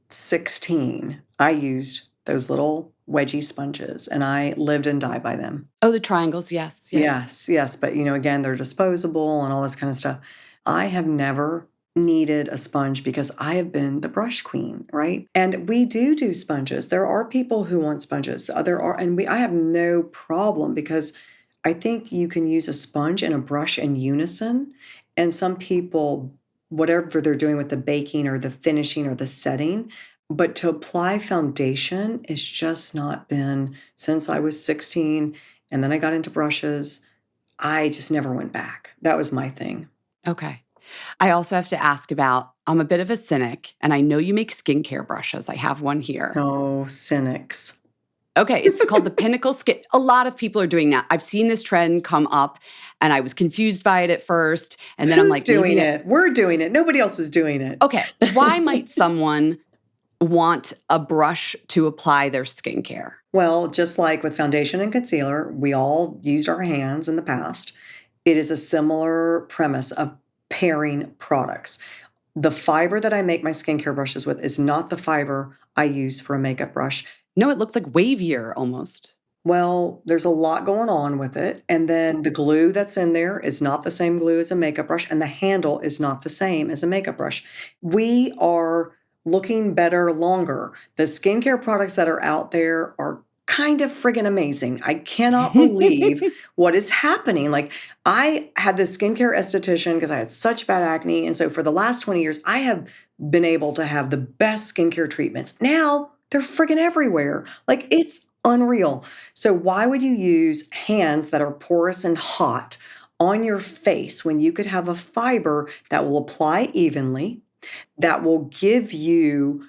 16, I used those little wedgie sponges and I lived and died by them. Oh, the triangles. Yes, yes. Yes, yes. But, again, they're disposable and all this kind of stuff. I have never needed a sponge because I have been the brush queen, right? And we do sponges. There are people who want sponges. I have no problem because I think you can use a sponge and a brush in unison. And some people, whatever they're doing with the baking or the finishing or the setting, but to apply foundation, it's just not been since I was 16. And then I got into brushes. I just never went back. That was my thing. Okay. I also have to ask about, I'm a bit of a cynic, and I know you make skincare brushes. I have one here. Oh, cynics. Okay, it's called the Pinnacle Skin. A lot of people are doing that. I've seen this trend come up, and I was confused by it at first, and then I'm Who's like, doing it? We're doing it. Nobody else is doing it. Okay, why might someone want a brush to apply their skincare? Well, just like with foundation and concealer, we all used our hands in the past. It is a similar premise of pairing products. The fiber that I make my skincare brushes with is not the fiber I use for a makeup brush. No, it looks like wavier almost. Well, there's a lot going on with it. And then the glue that's in there is not the same glue as a makeup brush, and the handle is not the same as a makeup brush. We are looking better longer. The skincare products that are out there are kind of friggin' amazing. I cannot believe what is happening. Like, I had this skincare esthetician because I had such bad acne. And so for the last 20 years, I have been able to have the best skincare treatments. Now they're friggin' everywhere. Like, it's unreal. So why would you use hands that are porous and hot on your face when you could have a fiber that will apply evenly, that will give you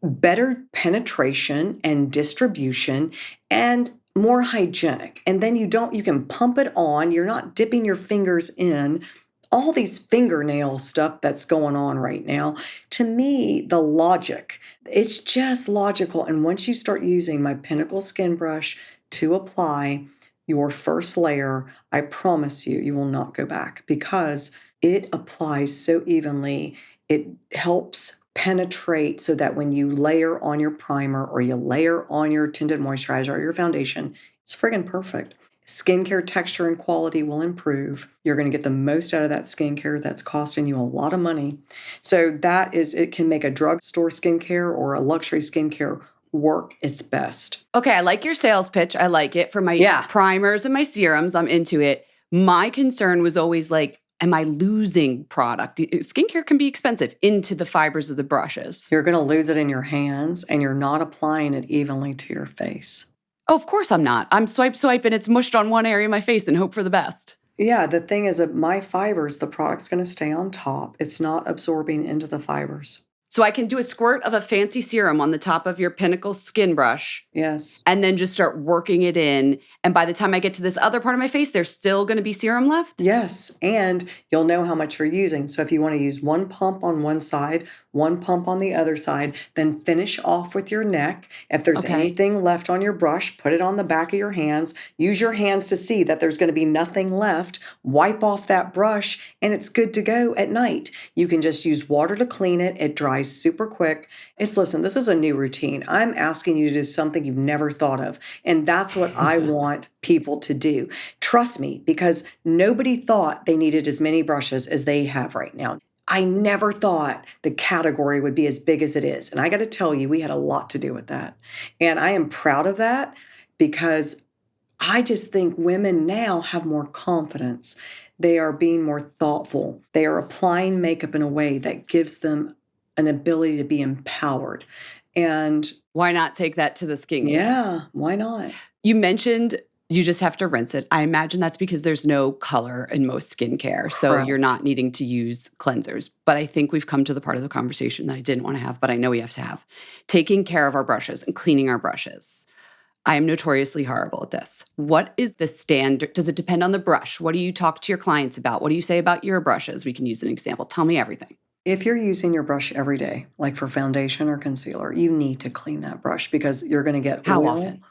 better penetration and distribution and more hygienic? And then you can pump it on. You're not dipping your fingers in all these fingernail stuff that's going on right now. To me, the logic, it's just logical. And once you start using my Pinnacle Skin Brush to apply your first layer, I promise you, you will not go back because It applies so evenly. It helps penetrate so that when you layer on your primer or you layer on your tinted moisturizer or your foundation, it's friggin' perfect. Skincare texture and quality will improve. You're going to get the most out of that skincare that's costing you a lot of money. So it can make a drugstore skincare or a luxury skincare work its best. Okay, I like your sales pitch. I like it. For my primers and my serums, I'm into it. My concern was always like, am I losing product? Skincare can be expensive into the fibers of the brushes. You're going to lose it in your hands, and you're not applying it evenly to your face. Oh, of course I'm not. I'm swipe, and it's mushed on one area of my face and hope for the best. Yeah, the thing is that my fibers, the product's going to stay on top. It's not absorbing into the fibers. So I can do a squirt of a fancy serum on the top of your Pinnacle skin brush. Yes. And then just start working it in. And by the time I get to this other part of my face, there's still going to be serum left? Yes. And you'll know how much you're using. So if you want to use one pump on one side, one pump on the other side, then finish off with your neck. If there's anything left on your brush, put it on the back of your hands. Use your hands to see that there's going to be nothing left. Wipe off that brush, and it's good to go at night. You can just use water to clean it. It dries super quick. Listen, this is a new routine. I'm asking you to do something you've never thought of. And that's what I want people to do. Trust me, because nobody thought they needed as many brushes as they have right now. I never thought the category would be as big as it is. And I got to tell you, we had a lot to do with that. And I am proud of that because I just think women now have more confidence. They are being more thoughtful. They are applying makeup in a way that gives them an ability to be empowered. And why not take that to the skincare? Yeah, why not? You mentioned you just have to rinse it. I imagine that's because there's no color in most skincare. So you're not needing to use cleansers. But I think we've come to the part of the conversation that I didn't want to have, but I know we have to have. Taking care of our brushes and cleaning our brushes. I am notoriously horrible at this. What is the standard? Does it depend on the brush? What do you talk to your clients about? What do you say about your brushes? We can use an example. Tell me everything. If you're using your brush every day, like for foundation or concealer, you need to clean that brush because you're going to get How oil. often?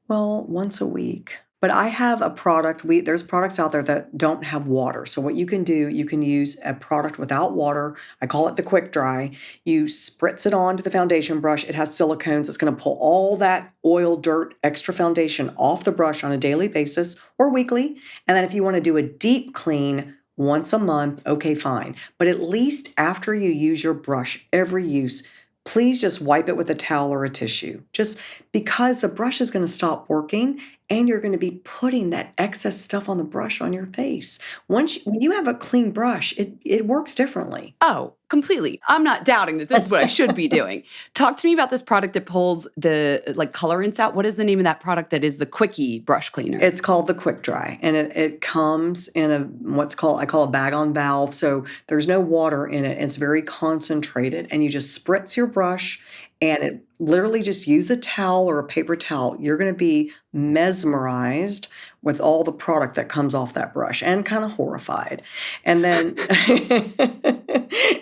Well, once a week. But I have a product. There's products out there that don't have water. So what you can do, you can use a product without water. I call it the quick dry. You spritz it onto the foundation brush. It has silicones. It's going to pull all that oil, dirt, extra foundation off the brush on a daily basis or weekly. And then if you want to do a deep clean once a month, okay, fine. But at least after you use your brush, every use, please just wipe it with a towel or a tissue. Just because the brush is going to stop working and you're going to be putting that excess stuff on the brush on your face. When you have a clean brush, it works differently. Oh, completely. I'm not doubting that this is what I should be doing. Talk to me about this product that pulls the colorants out. What is the name of that product that is the quickie brush cleaner? It's called the Quick Dry, and it comes in I call a bag on valve. So there's no water in it. It's very concentrated, and you just spritz your brush, and it literally just use a towel or a paper towel. You're going to be mesmerized with all the product that comes off that brush and kind of horrified. And then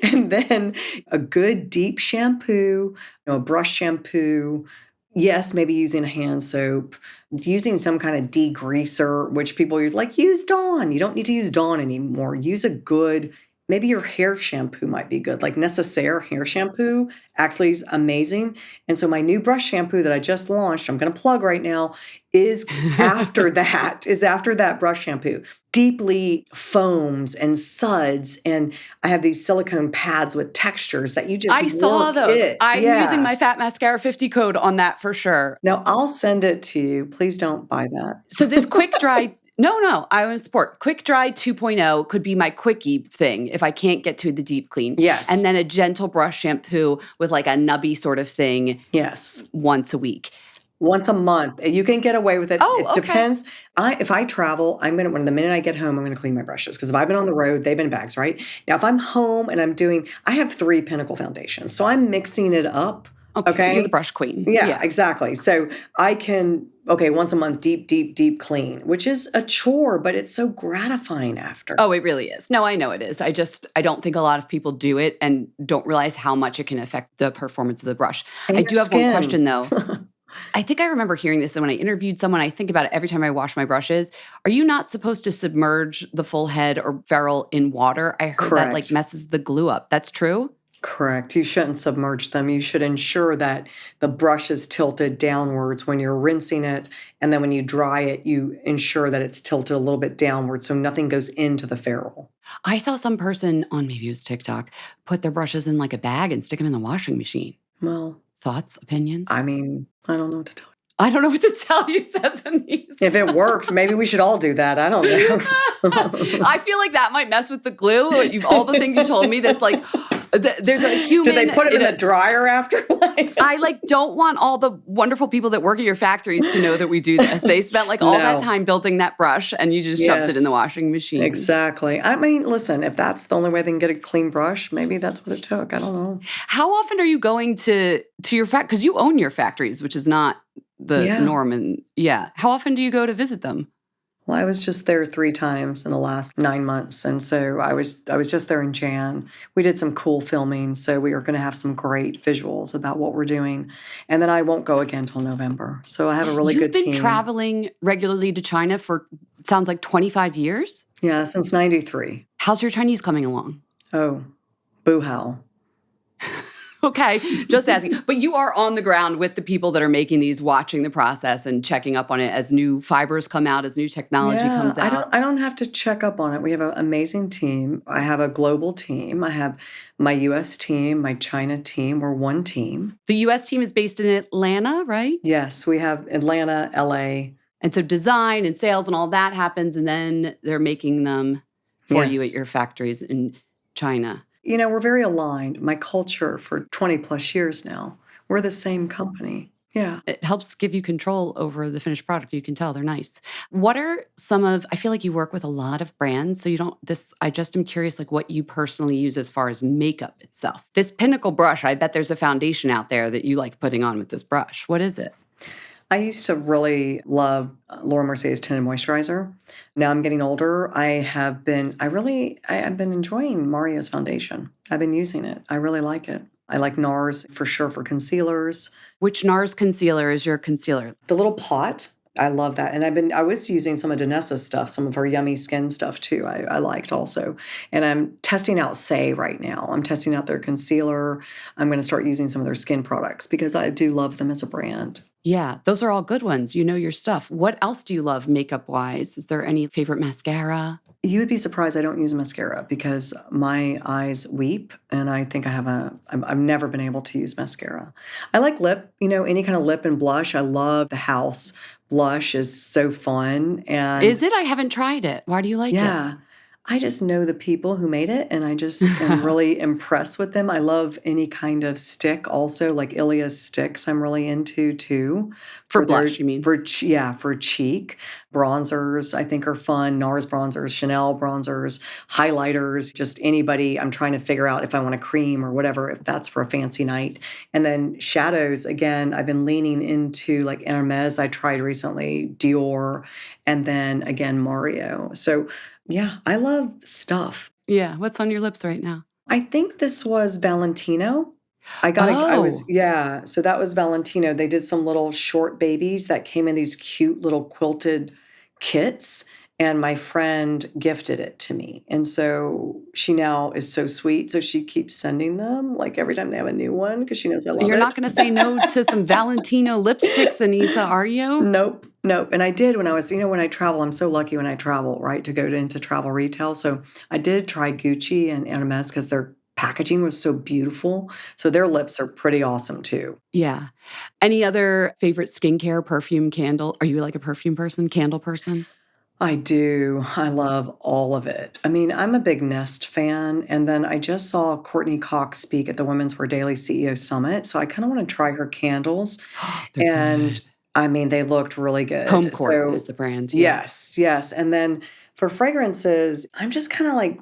and then a good deep shampoo, a brush shampoo. Yes, maybe using a hand soap, using some kind of degreaser, which people use, like use Dawn. You don't need to use Dawn anymore. Use a good, maybe your hair shampoo might be good. Like Necessaire hair shampoo actually is amazing. And so my new brush shampoo that I just launched, I'm going to plug right now, is after that brush shampoo. Deeply foams and suds, and I have these silicone pads with textures that you just I saw those. I'm Yeah. using my Fat Mascara 50 code on that for sure. Now, I'll send it to you. Please don't buy that. So this quick dry, no, I want to support. Quick Dry 2.0 could be my quickie thing if I can't get to the deep clean. Yes. And then a gentle brush shampoo with like a nubby sort of thing. Yes. Once a week. Once a month. You can get away with it. Oh, it okay. Depends. If I travel, the minute I get home, I'm going to clean my brushes. Because if I've been on the road, they've been in bags, right? Now, if I'm home and I have 3 Pinnacle foundations. So I'm mixing it up. Okay. You're the brush queen. Yeah, exactly. So I can, once a month, deep clean, which is a chore, but it's so gratifying after. Oh, it really is. No, I know it is. I don't think a lot of people do it and don't realize how much it can affect the performance of the brush. And I do have one question though. I think I remember hearing this when I interviewed someone. I think about it every time I wash my brushes. Are you not supposed to submerge the full head or ferrule in water? I heard that like Correct. messes the glue up. That's true? Correct. You shouldn't submerge them. You should ensure that the brush is tilted downwards when you're rinsing it. And then when you dry it, you ensure that it's tilted a little bit downward so nothing goes into the ferrule. I saw some person on maybe it was TikTok put their brushes in like a bag and stick them in the washing machine. Well, Thoughts, opinions? I mean, I don't know what to tell I don't know what to tell you, says you. If Anisa. it works, maybe we should all do that. I don't know. I feel like that might mess with the glue. All the things you told me, this like, there's a human. Did they put it in the dryer after? I like don't want all the wonderful people that work at your factories to know that we do this. They spent like all that No. time building that brush and you just shoved it in the Yes. washing machine. Exactly. I mean, listen, if that's the only way they can get a clean brush, maybe that's what it took. I don't know. How often are you going to your because you own your factories, which is not the Yeah. norm. And yeah, how often do you go to visit them? Well, I was just there 3 times in the last 9 months, and so I was just there in Jan. We did some cool filming, so we are gonna have some great visuals about what we're doing, and then I won't go again till November. So I have a really You've good been team. traveling regularly to China for it sounds like 25 years. Yeah, since '93. How's your Chinese coming along? Oh, boo-how. Okay, just asking. But you are on the ground with the people that are making these, watching the process and checking up on it as new fibers come out, as new technology Yeah, comes out. I don't have to check up on it. We have an amazing team. I have a global team. I have my US team, my China team. We're one team. The US team is based in Atlanta, right? Yes, we have Atlanta, LA. And so design and sales and all that happens, and then they're making them for you at Yes. your factories in China. You know, we're very aligned. My culture for 20 plus years now. We're the same company. Yeah. It helps give you control over the finished product. You can tell they're nice. What are some of, I feel like you work with a lot of brands. So you don't, I just am curious, like what you personally use as far as makeup itself. This Pinnacle brush, I bet there's a foundation out there that you like putting on with this brush. What is it? I used to really love Laura Mercier's tinted moisturizer. Now I'm getting older. I've been enjoying Mario's foundation. I've been using it. I really like it. I like NARS for sure for concealers. Which NARS concealer is your concealer? The little pot, I love that. And I was using some of Danessa's stuff, some of her yummy skin stuff too. I liked also. And I'm testing out Say right now. I'm testing out their concealer. I'm going to start using some of their skin products because I do love them as a brand. Yeah, those are all good ones. You know your stuff. What else do you love makeup-wise? Is there any favorite mascara? You would be surprised I don't use mascara because my eyes weep, and I think I've never been able to use mascara. I like lip, any kind of lip and blush. I love the House blush is so fun. And Is it? I haven't tried it. Why do you like it? yeah, I just know the people who made it, and I just am really impressed with them. I love any kind of stick also, like Ilia's sticks I'm really into too. For their blush, you mean? for cheek. Bronzers I think are fun, NARS bronzers, Chanel bronzers, highlighters, just anybody. I'm trying to figure out if I want a cream or whatever, if that's for a fancy night. And then shadows, again, I've been leaning into like Hermes I tried recently, Dior, and then again Mario. So yeah, I love stuff. Yeah. What's on your lips right now? I think this was Valentino. Oh, Yeah, so that was Valentino. They did some little short babies that came in these cute little quilted kits, and my friend gifted it to me. And so she now is so sweet, so she keeps sending them, like, every time they have a new one because she knows I love you're not it. going to say no to some Valentino lipsticks, Anisa, are you? Nope, nope. And I did when I was, when I travel, I'm so lucky when I travel, right, to go into travel retail. So I did try Gucci and Hermes because their packaging was so beautiful. So their lips are pretty awesome too. Yeah. Any other favorite skincare, perfume, candle? Are you like a perfume person, candle person? I do. I love all of it. I mean, I'm a big Nest fan. And then I just saw Courtney Cox speak at the Women's Wear Daily CEO Summit. So I kind of want to try her candles. They're And good. I mean, they looked really good. Home Court is So the brand. Yeah. yes, yes. And then for fragrances, I'm just kind of like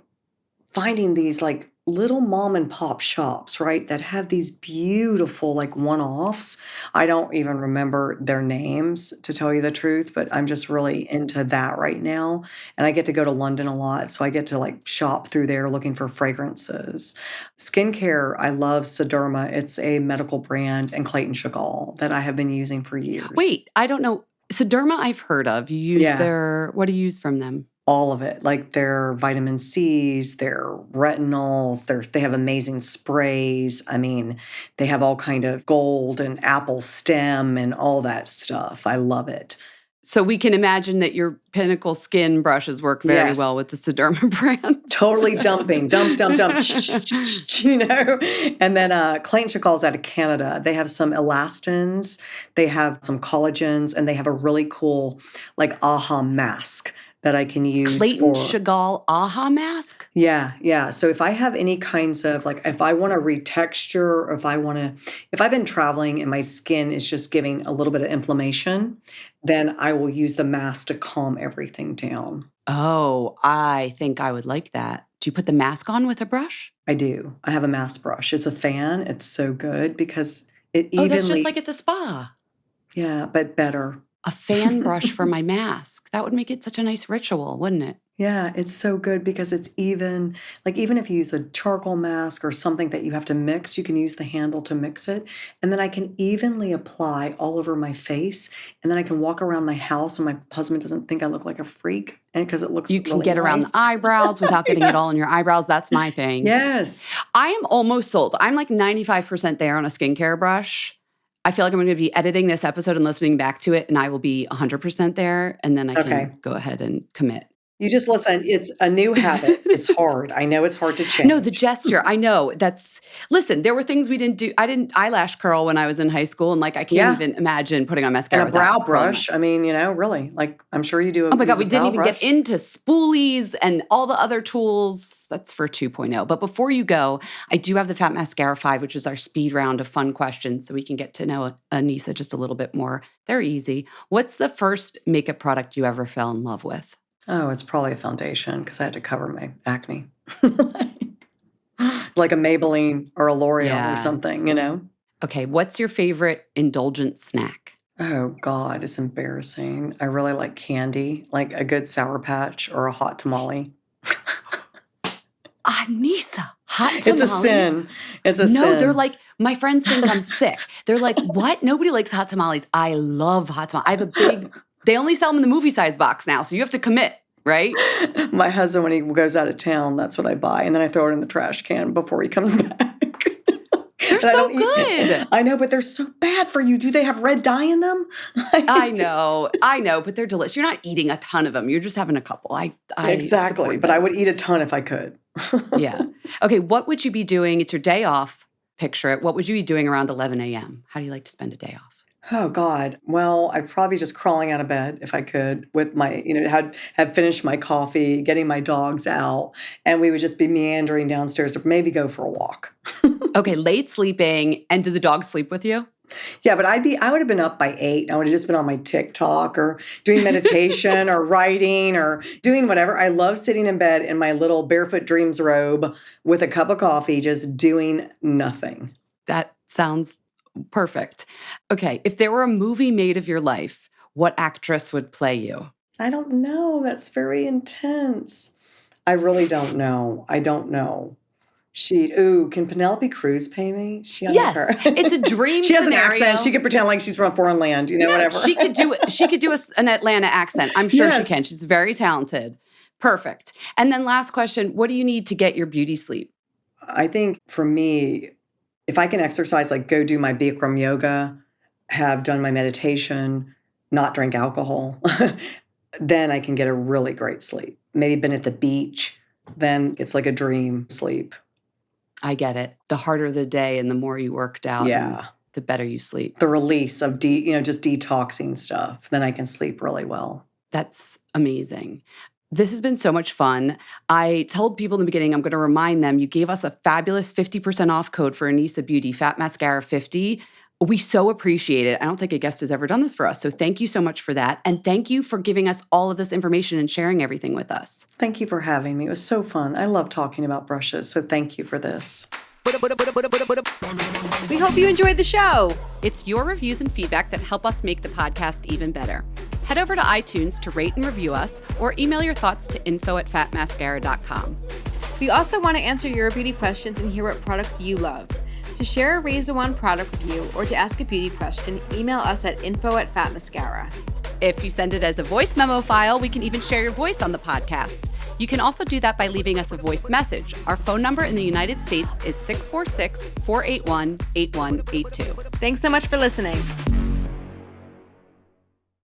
finding these like little mom and pop shops, right, that have these beautiful, like, one-offs. I don't even remember their names, to tell you the truth, but I'm just really into that right now, and I get to go to London a lot, so I get to, like, shop through there looking for fragrances. Skincare, I love Sederma. It's a medical brand in Clayton Chagall that I have been using for years. Wait, I don't know. Sederma I've heard of. You use Yeah. what do you use from them? All of it, like their vitamin C's, their retinols, they have amazing sprays. I mean, they have all kind of gold and apple stem and all that stuff. I love it. So we can imagine that your Pinnacle skin brushes work very well Yes. with the Sederma brand. Totally dumping, dump, dump, dump, you know? And then Clayton Chagall's out of Canada. They have some elastins, they have some collagens, and they have a really cool, like, AHA mask that I can use Clayton for Chagall AHA mask? Yeah, yeah. So if I have any kinds of like if I want to retexture, or if I've been traveling and my skin is just giving a little bit of inflammation, then I will use the mask to calm everything down. Oh, I think I would like that. Do you put the mask on with a brush? I do. I have a mask brush. It's a fan. It's so good because it Oh, that's just evenly, like at the spa. yeah, but better. A fan brush for my mask. That would make it such a nice ritual, wouldn't it? Yeah, it's so good because it's even, like, even if you use a charcoal mask or something that you have to mix, you can use the handle to mix it. And then I can evenly apply all over my face. And then I can walk around my house and my husband doesn't think I look like a freak. And because it looks You can really get around the nice. eyebrows without getting it all Yes. in your eyebrows. That's my thing. Yes. I am almost sold. I'm like 95% there on a skincare brush. I feel like I'm going to be editing this episode and listening back to it, and I will be 100% there, and then I Okay. can go ahead and commit. You just listen. It's a new habit. It's hard. I know it's hard to No, the change. gesture. I know. Listen, there were things we didn't do. I didn't eyelash curl when I was in high school, and like I can't Yeah. even imagine putting on And mascara a brow without curling my. brush. I mean, really, like I'm sure you do Oh my God, use a we didn't brow even get brush. into spoolies and all the other tools. That's for 2.0. But before you go, I do have the Fat Mascara 5, which is our speed round of fun questions so we can get to know Anisa just a little bit more. They're easy. What's the first makeup product you ever fell in love with? Oh, it's probably a foundation because I had to cover my acne. Like a Maybelline or a L'Oreal or Yeah. something. Okay, what's your favorite indulgent snack? Oh, God, it's embarrassing. I really like candy, like a good Sour Patch or a hot tamale. Anisa, hot It's a tamales? sin. It's a No, they're sin. like, my friends think I'm sick. They're like, what? Nobody likes hot tamales. I love hot tamales. I have they only sell them in the movie size box now, so you have to commit, right? My husband, when he goes out of town, that's what I buy. And then I throw it in the trash can before he comes back. They're And I so don't eat good. I know, but they're so bad for you. Do they have red dye in them? I know, but they're delicious. You're not eating a ton of them. You're just having a couple. I Exactly. support But I would this. eat a ton if I could. Yeah. Okay, what would you be doing? It's your day off. Picture it. What would you be doing around 11 a.m.? How do you like to spend a day off? Oh God. Well, I'd probably just crawling out of bed if I could with my, had finished my coffee, getting my dogs out, and we would just be meandering downstairs to maybe go for a walk. Okay, late sleeping. And did the dog sleep with you? Yeah, but I would have been up by 8. I would have just been on my TikTok or doing meditation or writing or doing whatever. I love sitting in bed in my little Barefoot Dreams robe with a cup of coffee, just doing nothing. That sounds perfect. Okay, if there were a movie made of your life, what actress would play you? I don't know. That's very intense. I really don't know. I don't know. Can Penelope Cruz pay me? I like Yes, her. it's a dream She has an scenario. accent. She could pretend like she's from a foreign land, No, whatever. she could do it. She could do an Atlanta accent. I'm sure she can. Yes. She's very talented. Perfect. And then last question, what do you need to get your beauty sleep? I think for me, if I can exercise, like go do my Bikram yoga, have done my meditation, not drink alcohol, then I can get a really great sleep. Maybe been at the beach, then it's like a dream sleep. I get it. The harder the day and the more you worked out, Yeah. the better you sleep. The release of just detoxing stuff, then I can sleep really well. That's amazing. This has been so much fun. I told people in the beginning, I'm going to remind them, you gave us a fabulous 50% off code for Anisa Beauty, Fat Mascara 50. We so appreciate it. I don't think a guest has ever done this for us. So thank you so much for that. And thank you for giving us all of this information and sharing everything with us. Thank you for having me. It was so fun. I love talking about brushes. So thank you for this. We hope you enjoyed the show. It's your reviews and feedback that help us make the podcast even better. Head over to iTunes to rate and review us, or email your thoughts to info@fatmascara.com. We also want to answer your beauty questions and hear what products you love. To share a Razor One product review or to ask a beauty question, email us at info@fatmascara. If you send it as a voice memo file, we can even share your voice on the podcast. You can also do that by leaving us a voice message. Our phone number in the United States is 646-481-8182. Thanks so much for listening.